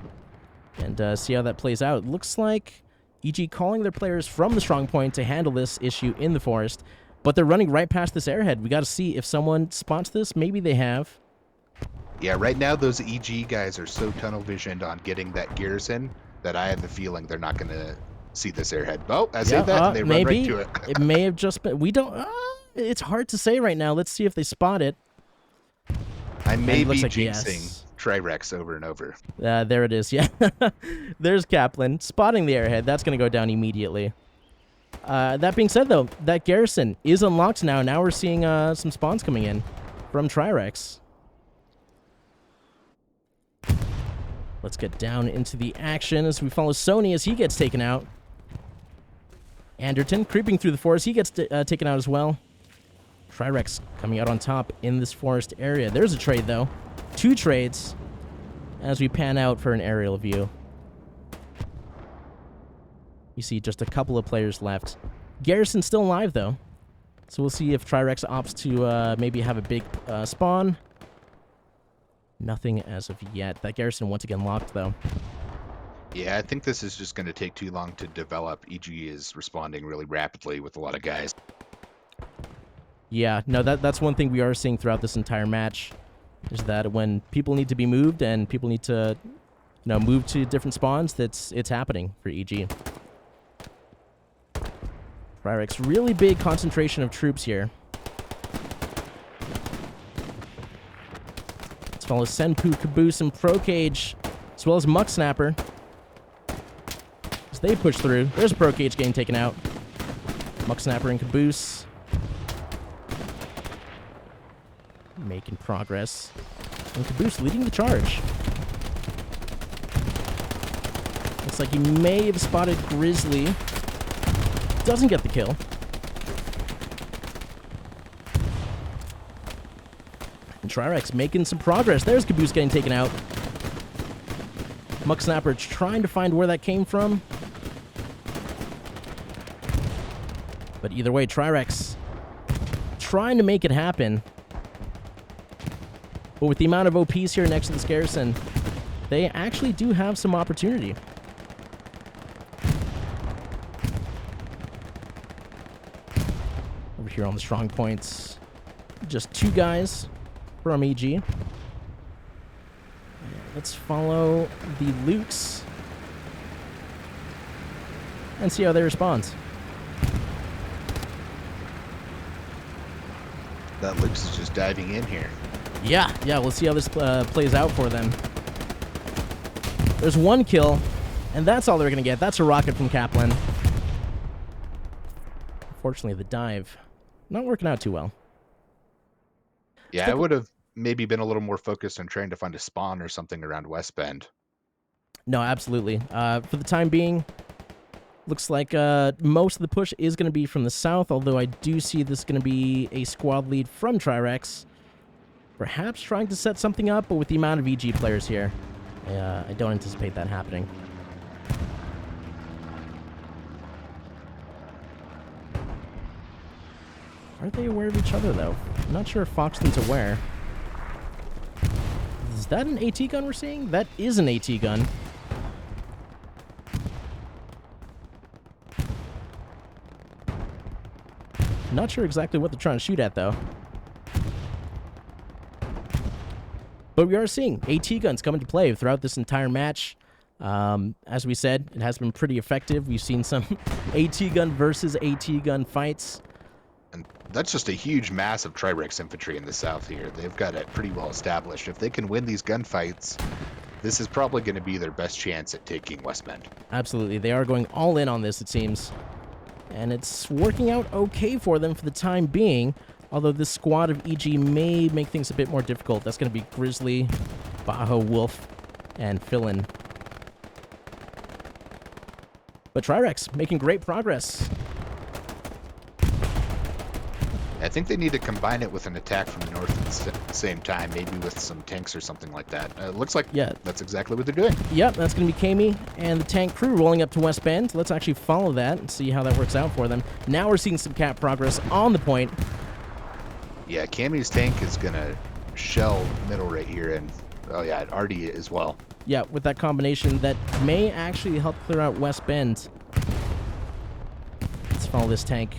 and see how that plays out. Looks like EG calling their players from the strong point to handle this issue in the forest, but they're running right past this airhead. We got to see if someone spots this. Maybe they have. Yeah, right now those EG guys are so tunnel visioned on getting that garrison that I have the feeling they're not going to see this airhead. Oh, I say that, and they run right to it. It may have just been... We don't... it's hard to say right now. Let's see if they spot it. I may be jinxing TRIREX over and over. There it is, yeah. There's Kaplan spotting the airhead. That's going to go down immediately. That being said, though, that garrison is unlocked now. Now we're seeing some spawns coming in from TRIREX. Let's get down into the action as we follow Sony as he gets taken out. Anderton creeping through the forest. He gets taken out as well. TRIREX coming out on top in this forest area. There's a trade, though. 2 trades as we pan out for an aerial view. You see just a couple of players left. Garrison's still alive, though. So we'll see if TRIREX opts to maybe have a big spawn. Nothing as of yet. That garrison once again locked, though. Yeah, I think this is just going to take too long to develop. EG is responding really rapidly with a lot of guys. Yeah, no, that's one thing we are seeing throughout this entire match, is that when people need to be moved and people need to, move to different spawns, it's happening for EG. TRIREX, really big concentration of troops here. Let's follow Senpu, Caboose, and Procage, as well as Muck Snapper. As they push through, there's a Procage getting taken out. Muck Snapper and Caboose. making progress. And Caboose leading the charge. Looks like he may have spotted Grizzly. Doesn't get the kill. And TRIREX making some progress. There's Caboose getting taken out. Muck Snapper trying to find where that came from. But either way, TRIREX trying to make it happen. But with the amount of OPs here next to this garrison, they actually do have some opportunity. Over here on the strong points, just 2 guys from EG. Let's follow the Lukes and see how they respond. That Lukes is just diving in here. Yeah, we'll see how this plays out for them. There's 1 kill, and that's all they're going to get. That's a rocket from Kaplan. Unfortunately, the dive not working out too well. Yeah, I would have maybe been a little more focused on trying to find a spawn or something around West Bend. No, absolutely. For the time being, looks like most of the push is going to be from the south, although I do see this going to be a squad lead from TRIREX. Perhaps trying to set something up, but with the amount of EG players here, I don't anticipate that happening. Are they aware of each other, though? I'm not sure if Foxton's aware. Is that an AT gun we're seeing? That is an AT gun. Not sure exactly what they're trying to shoot at, though. But we are seeing AT guns come into play throughout this entire match. As we said, it has been pretty effective. We've seen some AT gun versus AT gun fights. And that's just a huge mass of TRIREX infantry in the south here. They've got it pretty well established. If they can win these gunfights, this is probably going to be their best chance at taking West Bend. Absolutely. They are going all in on this, it seems. And it's working out okay for them for the time being. Although this squad of EG may make things a bit more difficult. That's going to be Grizzly, Bajo, Wolf, and Fillin. But TRIREX making great progress. I think they need to combine it with an attack from the north at the same time, maybe with some tanks or something like that. It looks like that's exactly what they're doing. Yep, that's going to be Kami and the tank crew rolling up to West Bend. Let's actually follow that and see how that works out for them. Now we're seeing some cap progress on the point. Yeah, Kami's tank is going to shell middle right here, and, oh yeah, Artie as well. Yeah, with that combination that may actually help clear out West Bend. Let's follow this tank.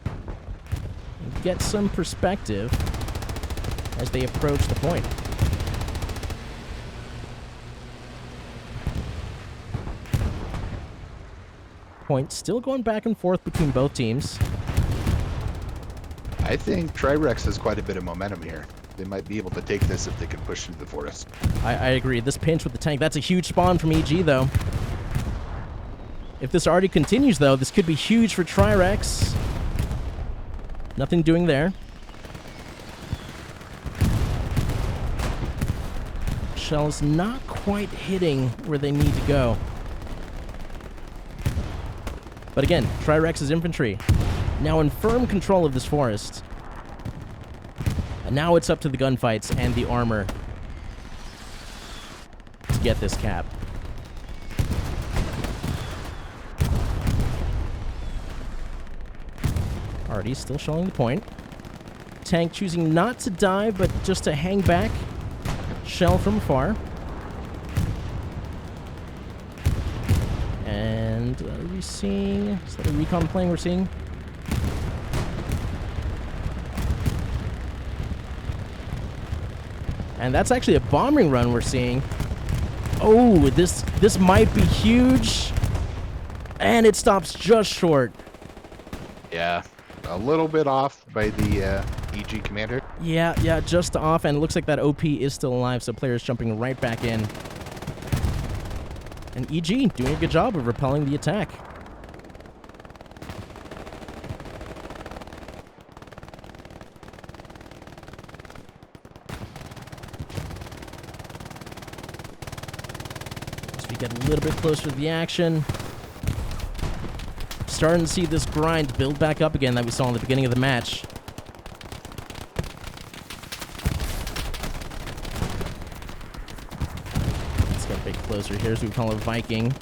And get some perspective as they approach the point. Point still going back and forth between both teams. I think TRIREX has quite a bit of momentum here. They might be able to take this if they can push through the forest. I agree. This pinch with the tank, that's a huge spawn from EG, though. If this already continues, though, this could be huge for TRIREX. Nothing doing there. Shells not quite hitting where they need to go. But again, TRIREX's infantry now in firm control of this forest. And now it's up to the gunfights and the armor to get this cap. Artie still showing the point. Tank choosing not to dive, but just to hang back. Shell from afar. And are we seeing... Is that a recon plane we're seeing? And that's actually a bombing run we're seeing. Oh, this might be huge. And it stops just short. Yeah, a little bit off by the EG commander. Yeah, just off. And it looks like that OP is still alive, so players jumping right back in. And EG doing a good job of repelling the attack. Magic get a little bit closer to the action. Starting to see this grind build back up again that we saw in the beginning of the match. Let's get a bit closer here as we call it Viking.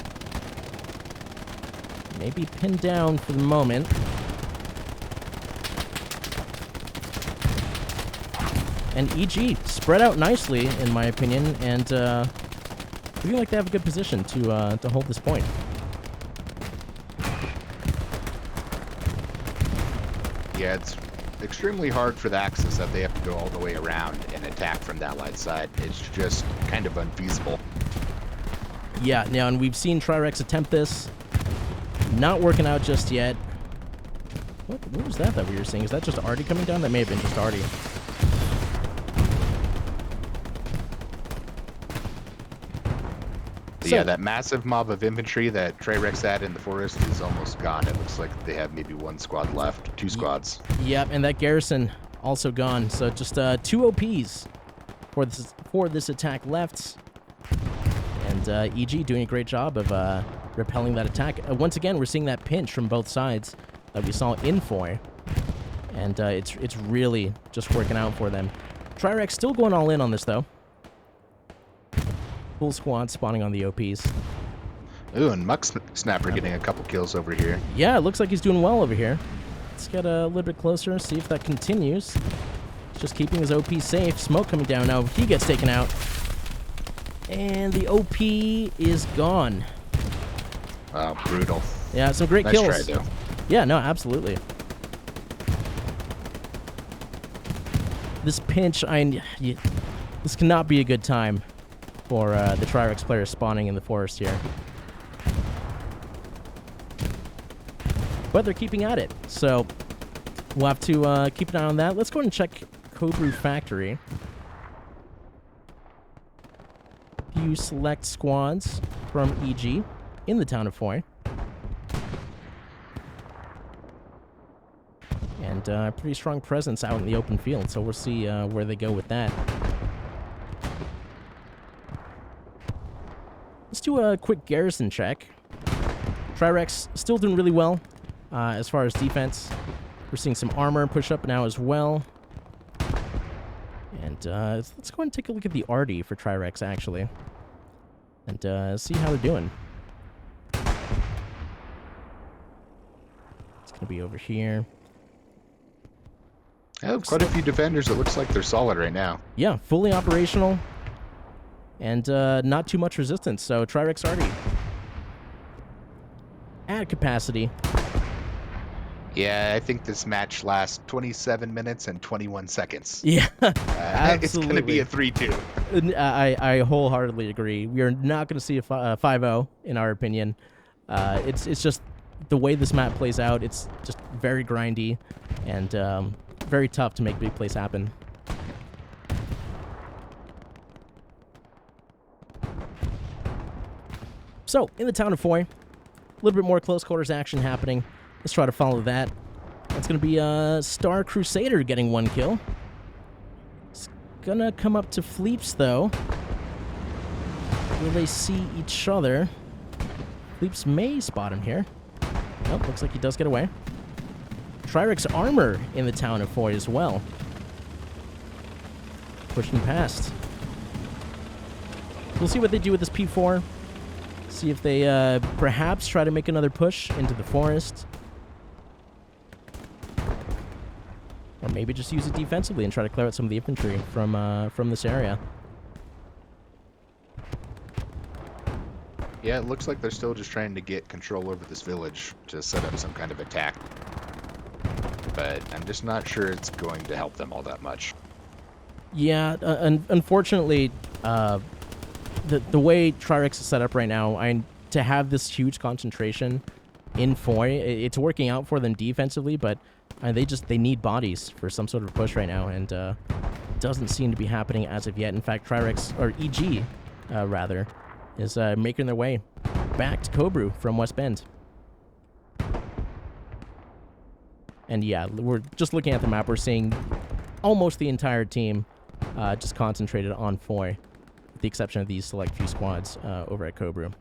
Maybe pinned down for the moment. And EG spread out nicely, in my opinion, and looking like they have a good position to hold this point. Yeah, it's extremely hard for the Axis that they have to go all the way around and attack from that light side. It's just kind of unfeasible. Yeah, now, and we've seen TRIREX attempt this. Not working out just yet. What was that we were seeing? Is that just Artie coming down? That may have been just Artie. Yeah, that massive mob of infantry that TRIREX had in the forest is almost gone. It looks like they have maybe one squad left, two squads. Yep, and that garrison also gone. So just 2 OPs for this attack left. And EG doing a great job of repelling that attack. Once again, we're seeing that pinch from both sides that we saw in Foy. And it's really just working out for them. TRIREX still going all in on this, though. Full squad spawning on the OPs. Ooh, and Muck Snapper getting a couple kills over here. Yeah, it looks like he's doing well over here. Let's get a little bit closer, see if that continues. He's just keeping his OP safe. Smoke coming down now. He gets taken out. And the OP is gone. Wow, brutal. Yeah, some great Nice kills. try, though. Yeah, no, absolutely. This pinch, this cannot be a good time for the TRIREX players spawning in the forest here. But they're keeping at it, so we'll have to keep an eye on that. Let's go ahead and check Cobrew Factory. Few select squads from EG in the town of Foy. And a pretty strong presence out in the open field, so we'll see where they go with that. Let's do a quick garrison check. TRIREX still doing really well as far as defense. We're seeing some armor push up now as well. And let's go ahead and take a look at the Artie for TRIREX, actually. And see how they're doing. It's going to be over here. I have quite a few defenders. It looks like they're solid right now. Yeah, fully operational. And not too much resistance, so TRIREX Artie at capacity. Yeah, I think this match lasts 27 minutes and 21 seconds. Yeah, It's going to be a 3-2. I wholeheartedly agree. We are not going to see a 5-0, in our opinion. It's just the way this map plays out. It's just very grindy and very tough to make big plays happen. So, in the town of Foy, a little bit more close quarters action happening. Let's try to follow that. That's going to be Star Crusader getting 1 kill. It's going to come up to Fleeps, though. Will they see each other? Fleeps may spot him here. Nope, looks like he does get away. TRIREX armor in the town of Foy as well. Pushing past. We'll see what they do with this P4. See if they perhaps try to make another push into the forest. Or maybe just use it defensively and try to clear out some of the infantry from this area. Yeah, it looks like they're still just trying to get control over this village to set up some kind of attack. But I'm just not sure it's going to help them all that much. Yeah, unfortunately, the way TRIREX is set up right now, to have this huge concentration in Foy, it's working out for them defensively, but they need bodies for some sort of push right now, and doesn't seem to be happening as of yet. In fact, TRIREX, or EG, rather, is making their way back to Cobrew from West Bend. And yeah, we're just looking at the map, we're seeing almost the entire team just concentrated on Foy, with the exception of these select few squads over at Cobrew.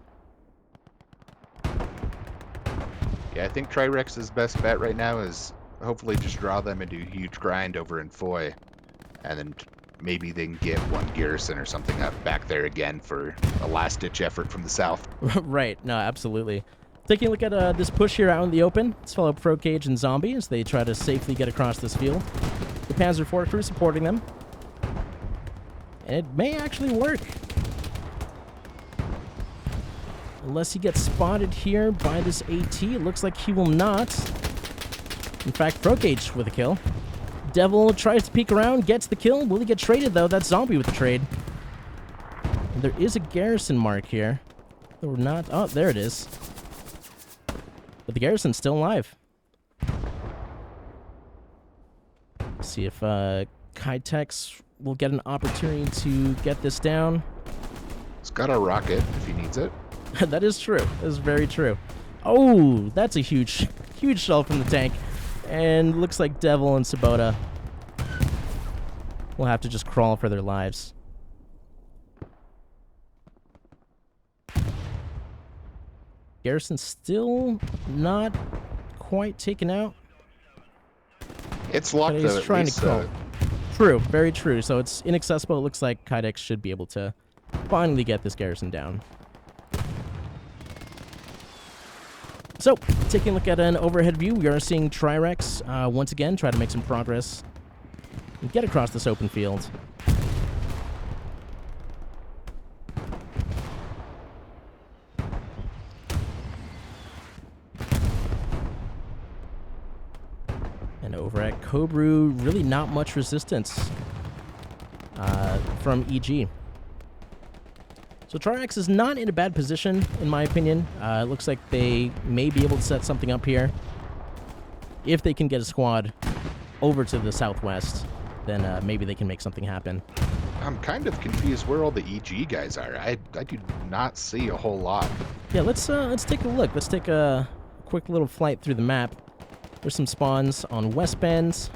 Yeah, I think TRIREX's best bet right now is hopefully just draw them into a huge grind over in Foy, and then maybe they can get one garrison or something up back there again for a last-ditch effort from the south. Right. No, absolutely. Taking a look at this push here out in the open. Let's follow Pro Cage and Zombie as they try to safely get across this field. The Panzer IV crew supporting them. And it may actually work. Unless he gets spotted here by this AT. It looks like he will not. In fact, Pro Cage with a kill. Devil tries to peek around, gets the kill. Will he get traded, though? That's Zombie with the trade. And there is a garrison mark here. Or not. Oh, there it is. But the garrison's still alive. See if Kitex will get an opportunity to get this down. He's got a rocket if he needs it. That is true. That is very true. Oh, that's a huge, huge shell from the tank. And looks like Devil and Sabota will have to just crawl for their lives. Garrison still not quite taken out. It's locked, He's though, at trying least, to crawl. True, very true. So it's inaccessible. It looks like Kydex should be able to finally get this garrison down. So, taking a look at an overhead view, we are seeing TRIREX once again try to make some progress and get across this open field. And over at Cobru, really not much resistance from EG. So TRIREX is not in a bad position, in my opinion. It looks like they may be able to set something up here. If they can get a squad over to the southwest, then maybe they can make something happen. I'm kind of confused where all the EG guys are. I do not see a whole lot. Yeah, let's take a look. Let's take a quick little flight through the map. There's some spawns on West Bend.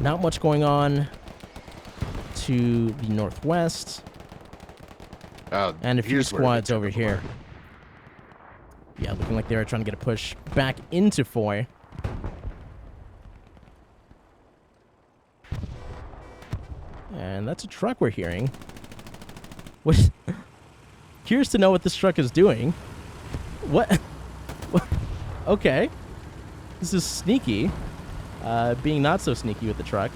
Not much going on to the northwest. And a few squads over here. Yeah, looking like they were trying to get a push back into Foy. And that's a truck we're hearing. What? Curious to know what this truck is doing. What? Okay. This is sneaky. Being not so sneaky with the truck.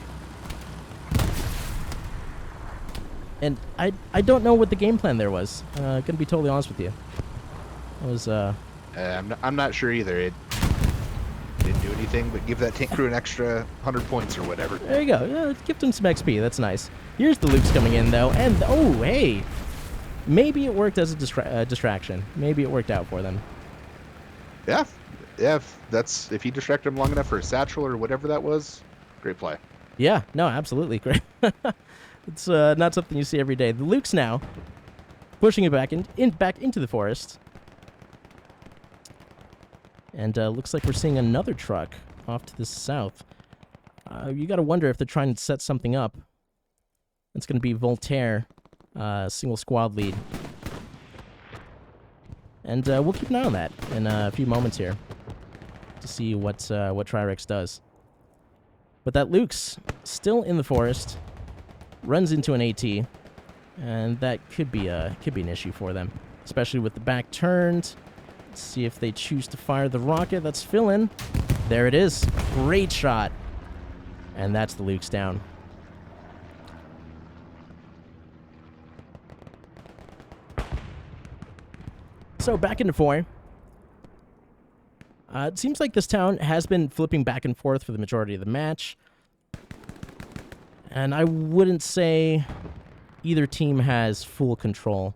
And I don't know what the game plan there was. Gonna be totally honest with you. It was I'm not sure either. It didn't do anything but give that tank crew an extra 100 points or whatever. There you go. Yeah, give them some XP. That's nice. Here's the Lukes coming in though, and oh hey, maybe it worked as a distraction. Maybe it worked out for them. Yeah. If he distracted him long enough for a satchel or whatever that was, great play. Yeah. No, absolutely great. It's not something you see every day. The Lukes now pushing it back back into the forest. And looks like we're seeing another truck off to the south. You got to wonder if they're trying to set something up. It's going to be Voltaire, single squad lead. And we'll keep an eye on that in a few moments here to see what TRIREX does. But that Luke's still in the forest. Runs into an AT, and that could be an issue for them, especially with the back turned. Let's see if they choose to fire the rocket. That's filling. There it is. Great shot. And that's the Luke's down. So back into Foy. It seems like this town has been flipping back and forth for the majority of the match. And I wouldn't say either team has full control,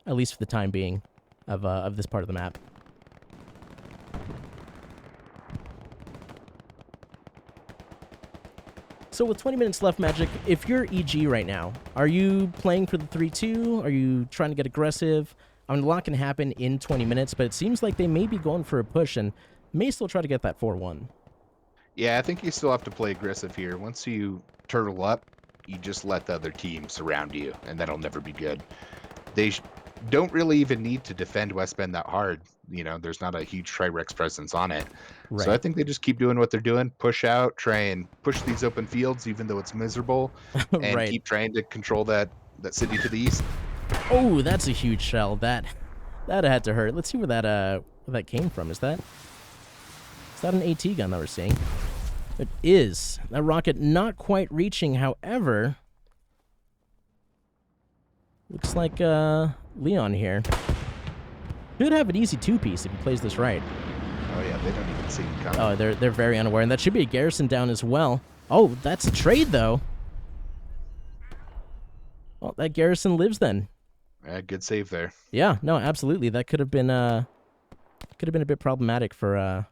at least for the time being, of this part of the map. So with 20 minutes left, Magic, if you're EG right now, are you playing for the 3-2? Are you trying to get aggressive? I mean, a lot can happen in 20 minutes, but it seems like they may be going for a push and may still try to get that 4-1. Yeah, I think you still have to play aggressive here. Once you turtle up, you just let the other team surround you, and that'll never be good. They don't really even need to defend West Bend that hard. There's not a huge TRIREX presence on it. So I Right. think they just keep doing what they're doing, push out, try and push these open fields, even though it's miserable, and Right. keep trying to control that city to the east. Oh, that's a huge shell. That had to hurt. Let's see where that came from. Is that an AT gun that we're seeing? It is. That rocket not quite reaching, however. Looks like Leon here should have an easy two-piece if he plays this right. Oh yeah, they don't even see it coming. Oh, they're very unaware, and that should be a garrison down as well. Oh, that's a trade though. Well, that garrison lives then. Yeah, good save there. Yeah, no, absolutely. That could have been a bit problematic for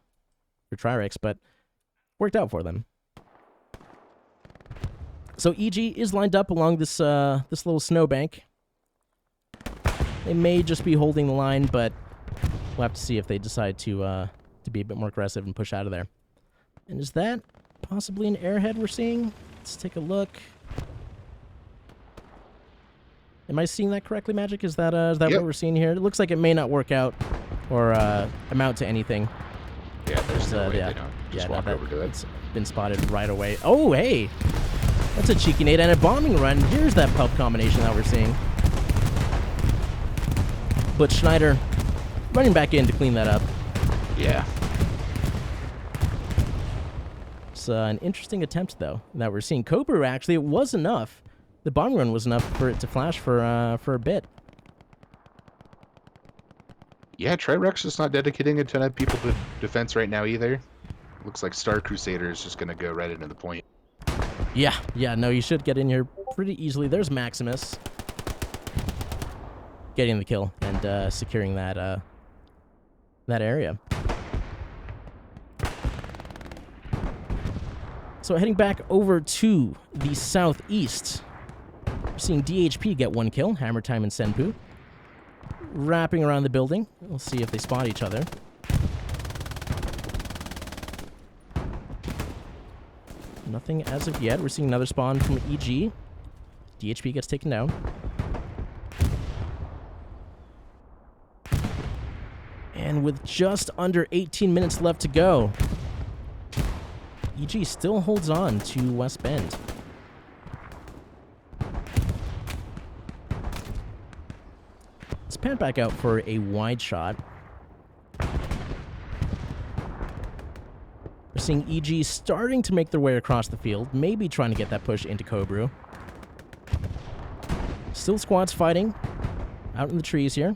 TRIREX, but worked out for them. So EG is lined up along this little snowbank. They may just be holding the line, but we'll have to see if they decide to be a bit more aggressive and push out of there. And is that possibly an airhead we're seeing? Let's take a look. Am I seeing that correctly, Magic? Is that Yep. what we're seeing here? It looks like it may not work out or amount to anything. Yeah, there's no way yeah, they don't just walk over to it. It's been spotted right away. Oh, hey! That's a cheeky nade and a bombing run. Here's that pulp combination that we're seeing. But Schneider running back in to clean that up. Yeah. It's an interesting attempt, though, that we're seeing. Cobra, actually, it was enough. The bombing run was enough for it to flash for a bit. Yeah, TRIREX is not dedicating a ton of people to defense right now either. Looks like Star Crusader is just going to go right into the point. Yeah, no, you should get in here pretty easily. There's Maximus getting the kill and securing that area. So heading back over to the southeast, we're seeing DHP get one kill, Hammer Time and Senpu. Wrapping around the building. We'll see if they spot each other. Nothing as of yet. We're seeing another spawn from EG. DHP gets taken down. And with just under 18 minutes left to go, EG still holds on to West Bend. Let's pan back out for a wide shot. We're seeing EG starting to make their way across the field, maybe trying to get that push into Cobra. Still squads fighting out in the trees here.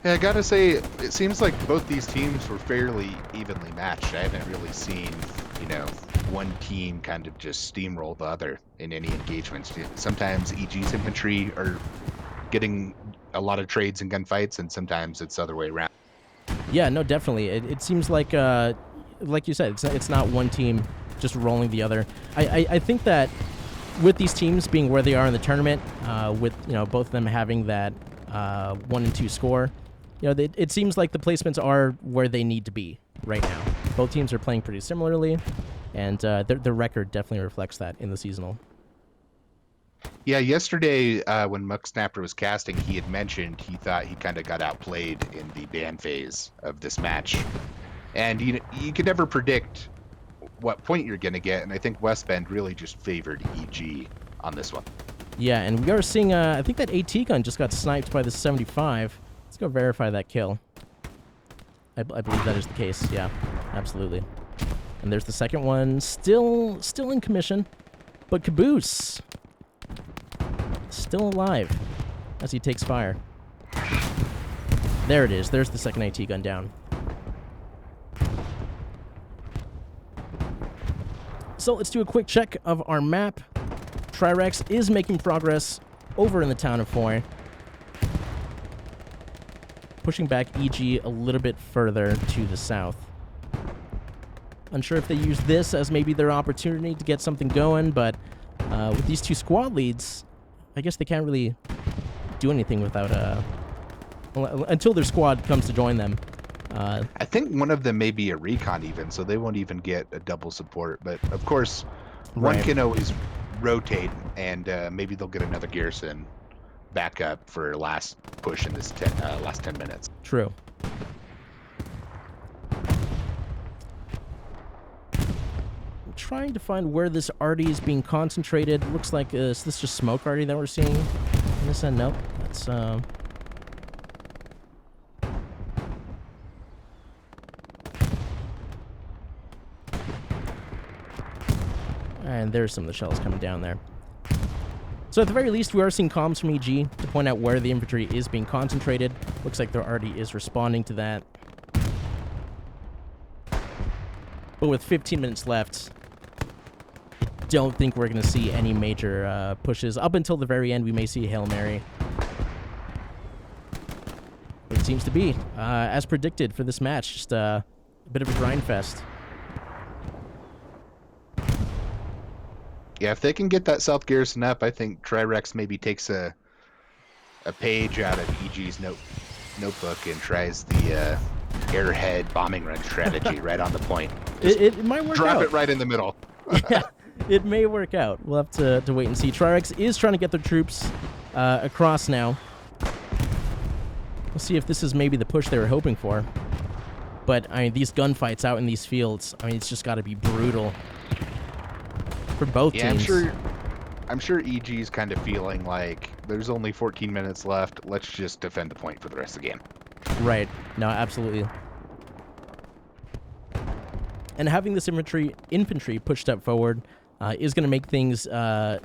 Yeah, I gotta say, it seems like both these teams were fairly evenly matched. I haven't really seen, one team kind of just steamroll the other in any engagements. Sometimes EG's infantry are getting a lot of trades and gunfights, and sometimes it's the other way around. Yeah, no, definitely. It seems like you said, it's not one team just rolling the other. I think that with these teams being where they are in the tournament, with both of them having that 1 and 2 score, it seems like the placements are where they need to be right now. Both teams are playing pretty similarly, and their record definitely reflects that in the seasonal. Yeah, yesterday when Muck Snapper was casting, he had mentioned he thought he kind of got outplayed in the ban phase of this match. And you could never predict what point you're going to get, and I think West Bend really just favored EG on this one. Yeah, and we are seeing, I think that AT gun just got sniped by the 75. Let's go verify that kill. I believe that is the case, yeah, absolutely. And there's the second one, still in commission, but Caboose still alive as he takes fire. There it is. There's the second AT gun down. So let's do a quick check of our map. TRIREX is making progress over in the town of Foy, pushing back EG a little bit further to the south. Unsure if they use this as maybe their opportunity to get something going, but with these two squad leads, I guess they can't really do anything without until their squad comes to join them. I think one of them may be a recon even, so they won't even get a double support. But of course, one Right. can always rotate, and maybe they'll get another garrison back up for last push in this last 10 minutes. True. I'm trying to find where this arty is being concentrated. Looks like is this just smoke arty that we're seeing? On this end, nope. That's and there's some of the shells coming down there. So at the very least, we are seeing comms from EG to point out where the infantry is being concentrated. Looks like their arty is responding to that. But with 15 minutes left, I don't think we're going to see any major pushes. Up until the very end, we may see a Hail Mary. But it seems to be, as predicted for this match, just a bit of a grind fest. Yeah, if they can get that South Garrison up, I think TRIREX maybe takes a page out of EG's notebook and tries the airhead bombing run strategy right on the point. It might work out. Drop it right in the middle. Yeah, it may work out. We'll have to wait and see. TRIREX is trying to get their troops across now. We'll see if this is maybe the push they were hoping for. But, I mean, these gunfights out in these fields, I mean, it's just got to be brutal for both teams. I'm sure EG's kind of feeling like there's only 14 minutes left. Let's just defend the point for the rest of the game. Right. No, absolutely. And having this infantry pushed up forward is going to make things a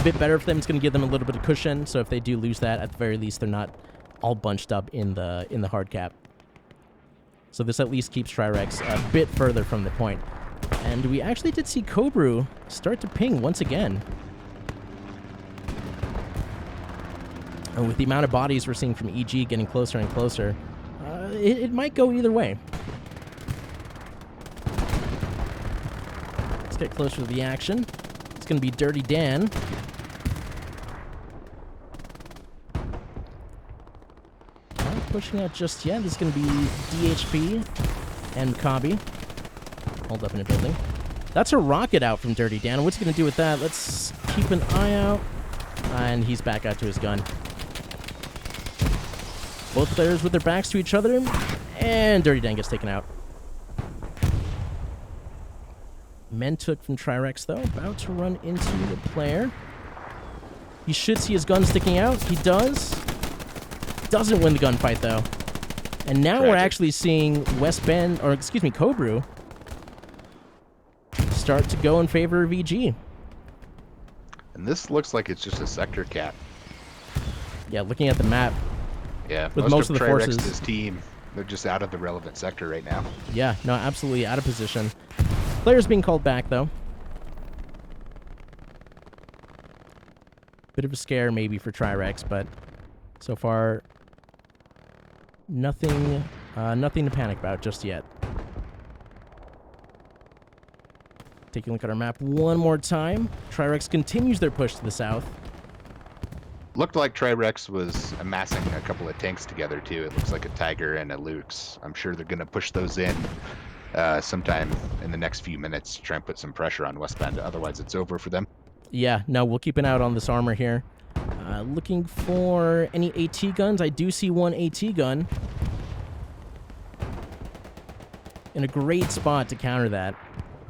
bit better for them. It's going to give them a little bit of cushion. So if they do lose that, at the very least, they're not all bunched up in the hard cap. So this at least keeps TRIREX a bit further from the point. And we actually did see Cobru start to ping once again. And with the amount of bodies we're seeing from EG getting closer and closer, it might go either way. Let's get closer to the action. It's going to be Dirty Dan. Not pushing out just yet. This is going to be DHP and Kabi. Hold up in a building. That's a rocket out from Dirty Dan. What's he going to do with that? Let's keep an eye out. And he's back out to his gun. Both players with their backs to each other. And Dirty Dan gets taken out. Men took from TRIREX, though. About to run into the player. He should see his gun sticking out. He does. Doesn't win the gunfight, though. And now we're actually seeing Cobru start to go in favor of EG. And this looks like it's just a sector cap. Yeah, looking at the map. Yeah, with most of the forces. TRIREX's team, they're just out of the relevant sector right now. Yeah, no, absolutely out of position. Players being called back, though. Bit of a scare, maybe, for TRIREX, but so far, nothing to panic about just yet. Taking a look at our map one more time. TRIREX continues their push to the south. Looked like TRIREX was amassing a couple of tanks together, too. It looks like a Tiger and a Lux. I'm sure they're going to push those in sometime in the next few minutes to try and put some pressure on Westbend. Otherwise, it's over for them. Yeah, no, we'll keep an eye out on this armor here. Looking for any AT guns. I do see one AT gun. In a great spot to counter that.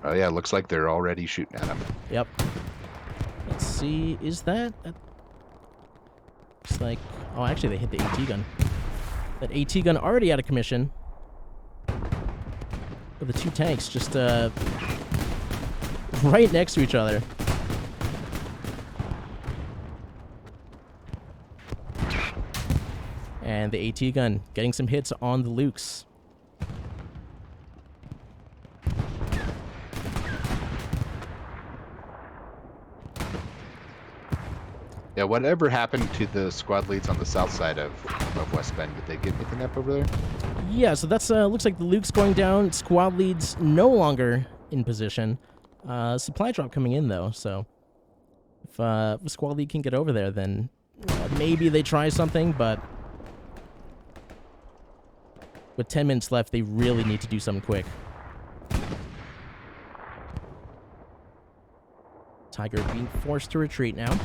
Oh, yeah, looks like they're already shooting at him. Yep. Let's see, is that... Looks like... Oh, actually, they hit the AT gun. That AT gun already out of commission. With the two tanks just right next to each other. And the AT gun getting some hits on the Lux. Yeah, whatever happened to the squad leads on the south side of West Bend? Did they get anything up over there? Yeah, so that's looks like the Luke's going down. Squad leads no longer in position. Supply drop coming in, though, so if the squad lead can get over there, then maybe they try something, but with 10 minutes left, they really need to do something quick. Tiger being forced to retreat now.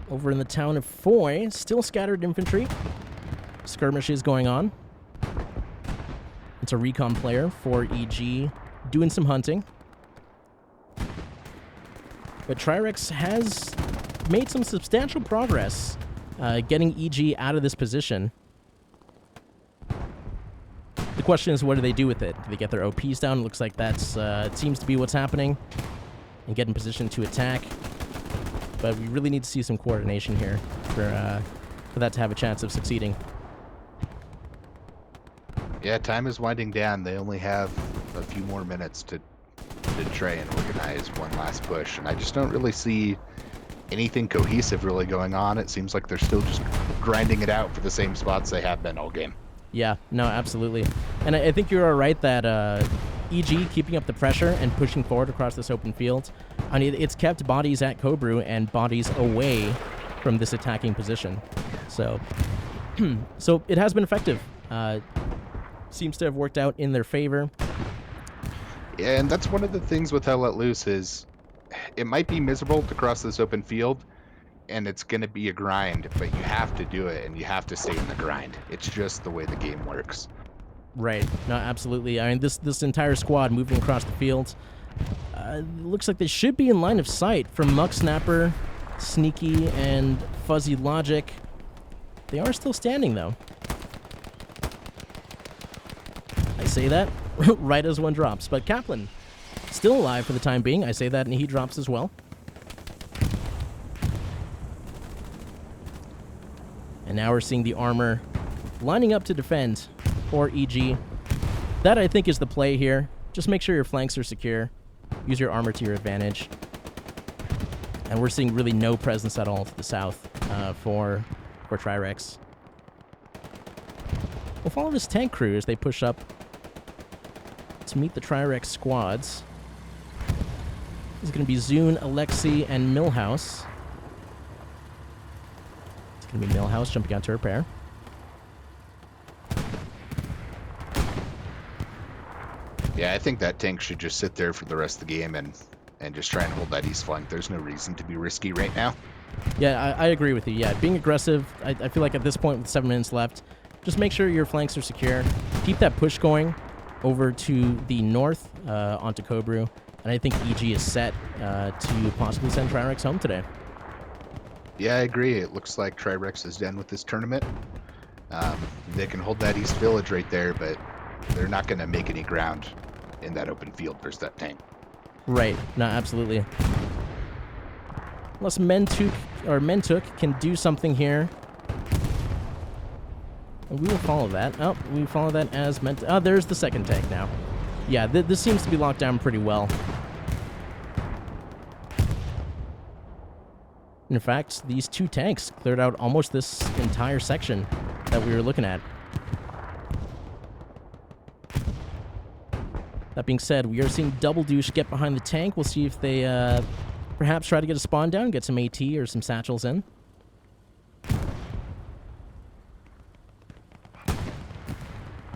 Over in the town of Foy, still scattered infantry. Skirmishes going on. It's a recon player for EG doing some hunting. But TRIREX has made some substantial progress getting EG out of this position. The question is, what do they do with it? Do they get their OPs down? It looks like that's it seems to be what's happening. And get in position to attack. But we really need to see some coordination here for that to have a chance of succeeding. Yeah, time is winding down. They only have a few more minutes to try and organize one last push, and I just don't really see anything cohesive really going on. It seems like they're still just grinding it out for the same spots they have been all game. Yeah, no, absolutely. And I think you're all right that EG keeping up the pressure and pushing forward across this open field, I mean, it's kept bodies at Cobru and bodies away from this attacking position. So, so it has been effective. Seems to have worked out in their favor. Yeah, and that's one of the things with Hell Let Loose is it might be miserable to cross this open field, and it's going to be a grind, but you have to do it, and you have to stay in the grind. It's just the way the game works. Right. No, absolutely. I mean, this entire squad moving across the field looks like they should be in line of sight from Muck Snapper, Sneaky, and Fuzzy Logic. They are still standing, though. I say that right as one drops, but Kaplan still alive for the time being. I say that, and he drops as well. And now we're seeing the armor lining up to defend for EG. That, I think, is the play here. Just make sure your flanks are secure. Use your armor to your advantage. And we're seeing really no presence at all to the south for TRIREX. We'll follow this tank crew as they push up to meet the TRIREX squads. This is going to be Zune, Alexi, and Millhouse. It's going to be Millhouse jumping out to repair. Yeah, I think that tank should just sit there for the rest of the game and just try and hold that east flank. There's no reason to be risky right now. Yeah, I agree with you. Yeah, being aggressive, I feel like at this point with 7 minutes left, just make sure your flanks are secure. Keep that push going over to the north onto Cobru. And I think EG is set to possibly send TRIREX home today. Yeah, I agree. It looks like TRIREX is done with this tournament. They can hold that east village right there, but they're not going to make any ground in that open field versus that tank. Right. No, absolutely. Unless Mentuk can do something here. And we will follow that. Oh, we follow that as Mentuk. Oh, there's the second tank now. Yeah, this seems to be locked down pretty well. In fact, these two tanks cleared out almost this entire section that we were looking at. That being said, we are seeing Double Douche get behind the tank. We'll see if they perhaps try to get a spawn down, get some AT or some satchels in.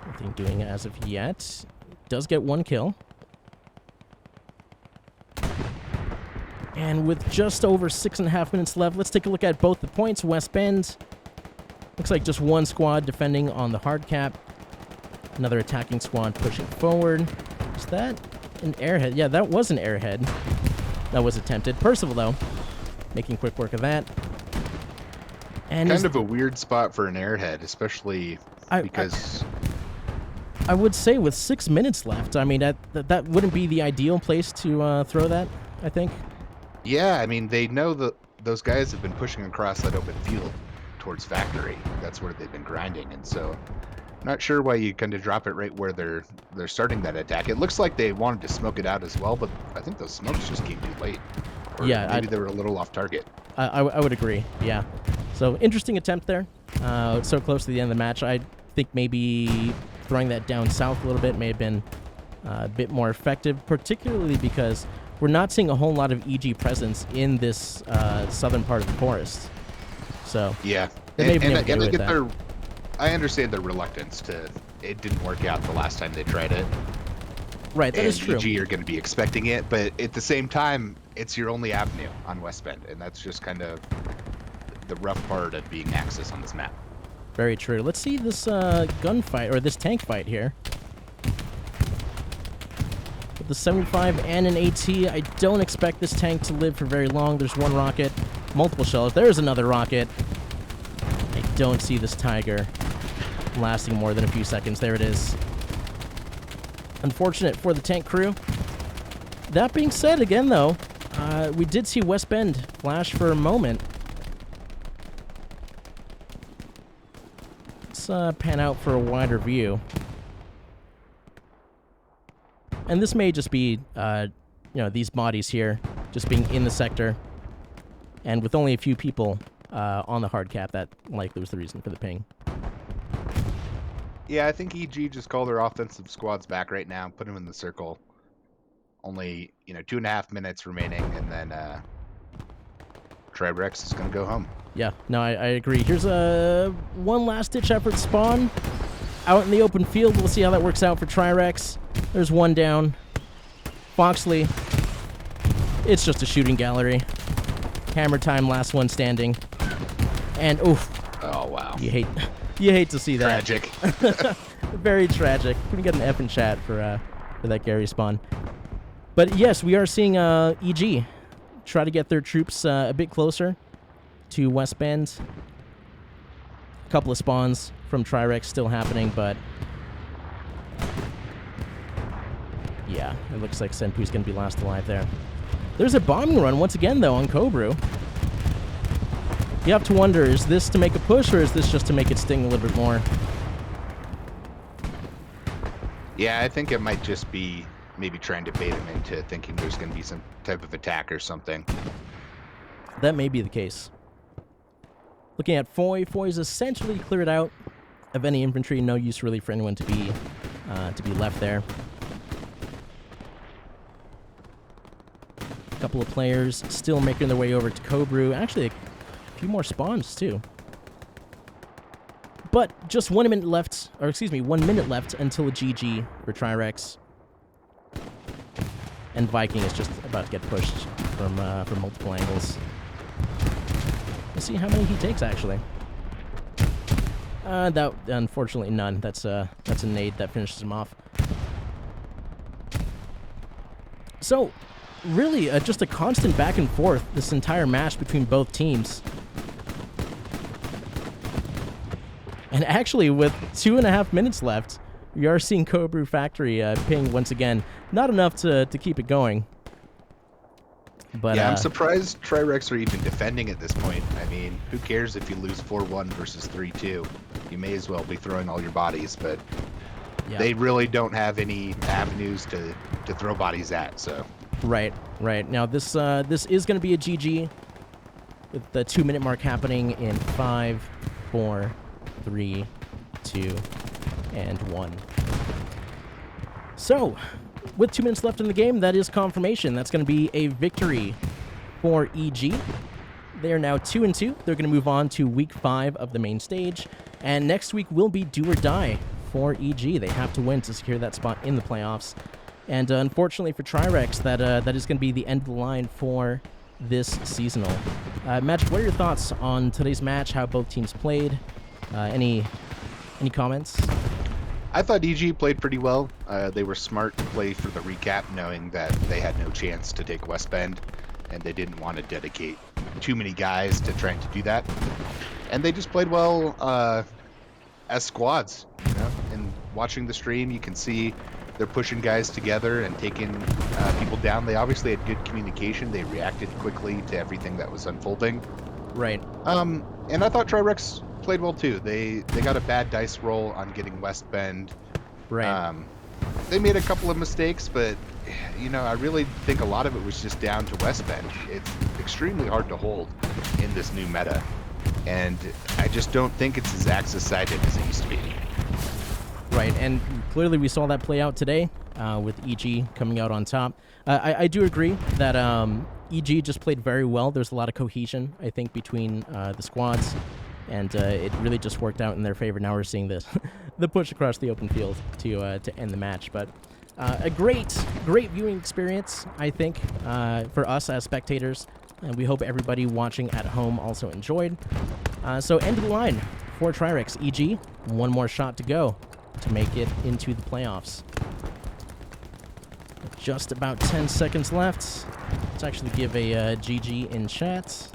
Nothing doing as of yet. Does get 1 kill. And with just over 6.5 minutes left, let's take a look at both the points. West Bend. Looks like just 1 squad defending on the hard cap. Another attacking squad pushing forward. Is that an airhead? Yeah, that was an airhead. That was attempted. Percival, though, making quick work of that. And kind of a weird spot for an airhead, especially because... I would say with 6 minutes left, I mean, that wouldn't be the ideal place to throw that, I think. Yeah, I mean, they know that those guys have been pushing across that open field towards factory. That's where they've been grinding, and so not sure why you kind of drop it right where they're starting that attack. It looks like they wanted to smoke it out as well, but I think those smokes just came too late. Or yeah, maybe they were a little off target. I would agree, yeah. So, interesting attempt there. So close to the end of the match. I think maybe throwing that down south a little bit may have been a bit more effective, particularly because we're not seeing a whole lot of EG presence in this southern part of the forest. So yeah, I understand their reluctance it didn't work out the last time they tried it. Right, that And is true. EG are going to be expecting it, but at the same time, it's your only avenue on West Bend, and that's just kind of the rough part of being Axis on this map. Very true. Let's see this gunfight, or this tank fight here. With the 75 and an AT, I don't expect this tank to live for very long. There's one rocket, multiple shells. There's another rocket. I don't see this Tiger lasting more than a few seconds. There it is. Unfortunate for the tank crew. That being said, again, though, we did see West Bend flash for a moment. Let's pan out for a wider view. And this may just be, these bodies here just being in the sector. And with only a few people on the hard cap, that likely was the reason for the ping. Yeah, I think EG just call their offensive squads back right now, put them in the circle. Only, 2.5 minutes remaining, and then TRIREX is going to go home. Yeah, no, I agree. Here's a one last-ditch effort spawn out in the open field. We'll see how that works out for TRIREX. There's one down. Foxley. It's just a shooting gallery. Hammer time, last one standing. And, oof. Oh, wow. You hate to see that. Tragic. Very tragic. Couldn't get an F in chat for that Gary spawn. But yes, we are seeing EG try to get their troops a bit closer to West Bend. A couple of spawns from TRIREX still happening, but yeah, it looks like Senpu's going to be last alive there. There's a bombing run once again, though, on Cobru. You have to wonder, is this to make a push, or is this just to make it sting a little bit more? Yeah, I think it might just be maybe trying to bait him into thinking there's going to be some type of attack or something. That may be the case. Looking at Foy, Foy's essentially cleared out of any infantry. No use really for anyone to be left there. A couple of players still making their way over to Cobru. Actually, a few more spawns too. But just 1 minute left, or excuse me, 1 minute left until a GG for TRIREX. And Viking is just about to get pushed from multiple angles. We'll see how many he takes, actually. That unfortunately none. That's a nade that finishes him off. So, really, just a constant back and forth this entire match between both teams. And actually, with 2.5 minutes left, we are seeing Cobru Factory ping once again. Not enough to keep it going. But yeah, I'm surprised TRIREX are even defending at this point. I mean, who cares if you lose 4-1 versus 3-2? You may as well be throwing all your bodies, but yeah. They really don't have any avenues to throw bodies at, so. Right. Now, this is going to be a GG with the 2 minute mark happening in 5, 4, 3, 2, and 1. So, with 2 minutes left in the game, that is confirmation. That's going to be a victory for EG. They are now 2-2. They're going to move on to week 5 of the main stage. And next week will be do or die for EG. They have to win to secure that spot in the playoffs. And unfortunately for TRIREX, that is going to be the end of the line for this seasonal. Magic, what are your thoughts on today's match, how both teams played? Any comments? I thought EG played pretty well. They were smart to play for the recap, knowing that they had no chance to take West Bend, and they didn't want to dedicate too many guys to trying to do that. And they just played well as squads, you know. And watching the stream, you can see they're pushing guys together and taking people down. They obviously had good communication. They reacted quickly to everything that was unfolding. Right. And I thought TRIREX played well too. They got a bad dice roll on getting West Bend. Right. They made a couple of mistakes, but I really think a lot of it was just down to West Bend. It's extremely hard to hold in this new meta, and I just don't think it's as Axis-sided as it used to be. Right, and clearly we saw that play out today with EG coming out on top. I do agree that EG just played very well. There's a lot of cohesion, I think, between the squads, and it really just worked out in their favor. Now we're seeing this the push across the open field to end the match. But a great viewing experience, I think, for us as spectators, and we hope everybody watching at home also enjoyed. So end of the line for TRIREX. EG, one more shot to go to make it into the playoffs. Just about 10 seconds left. Let's actually give a GG in chat.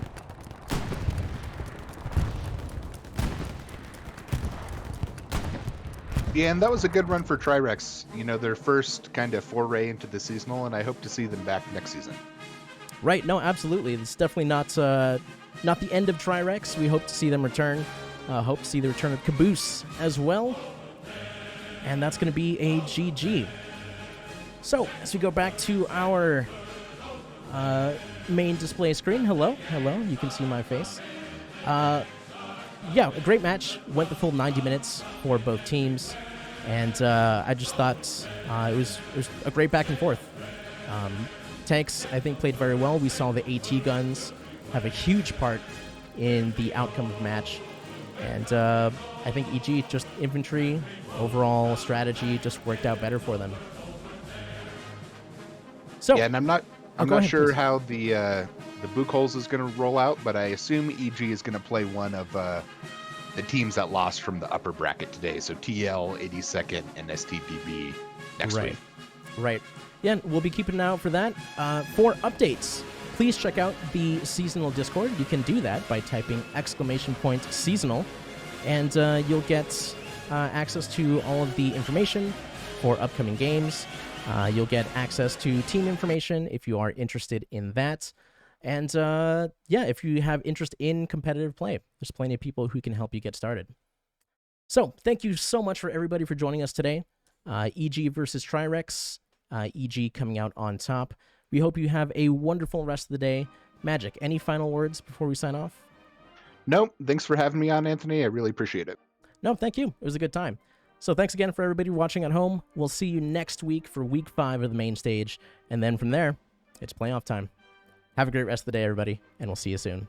Yeah, and that was a good run for TRIREX. You know, their first kind of foray into the seasonal, and I hope to see them back next season. Right, no, absolutely. It's definitely not the end of TRIREX. We hope to see them return. Hope to see the return of Caboose as well. And that's going to be a GG. So, as we go back to our main display screen, hello, you can see my face. Yeah, a great match. Went the full 90 minutes for both teams. And I just thought it was a great back and forth. Tanks, I think, played very well. We saw the AT guns have a huge part in the outcome of the match. And I think EG, just infantry, overall strategy, just worked out better for them. So, yeah, and I'm not ahead, sure please. how the Buchholz is going to roll out, but I assume EG is going to play one of the teams that lost from the upper bracket today. So TL, 82nd, and STPB next week. Right. Yeah, we'll be keeping an eye out for that. For updates, please check out the seasonal Discord. You can do that by typing !seasonal, and you'll get access to all of the information for upcoming games. You'll get access to team information if you are interested in that. And yeah, if you have interest in competitive play, there's plenty of people who can help you get started. So thank you so much for everybody for joining us today. EG versus TRIREX. EG coming out on top. We hope you have a wonderful rest of the day. Magic, any final words before we sign off? Nope. Thanks for having me on, Anthony. I really appreciate it. No, thank you. It was a good time. So thanks again for everybody watching at home. We'll see you next week for week 5 of the main stage. And then from there, it's playoff time. Have a great rest of the day, everybody, and we'll see you soon.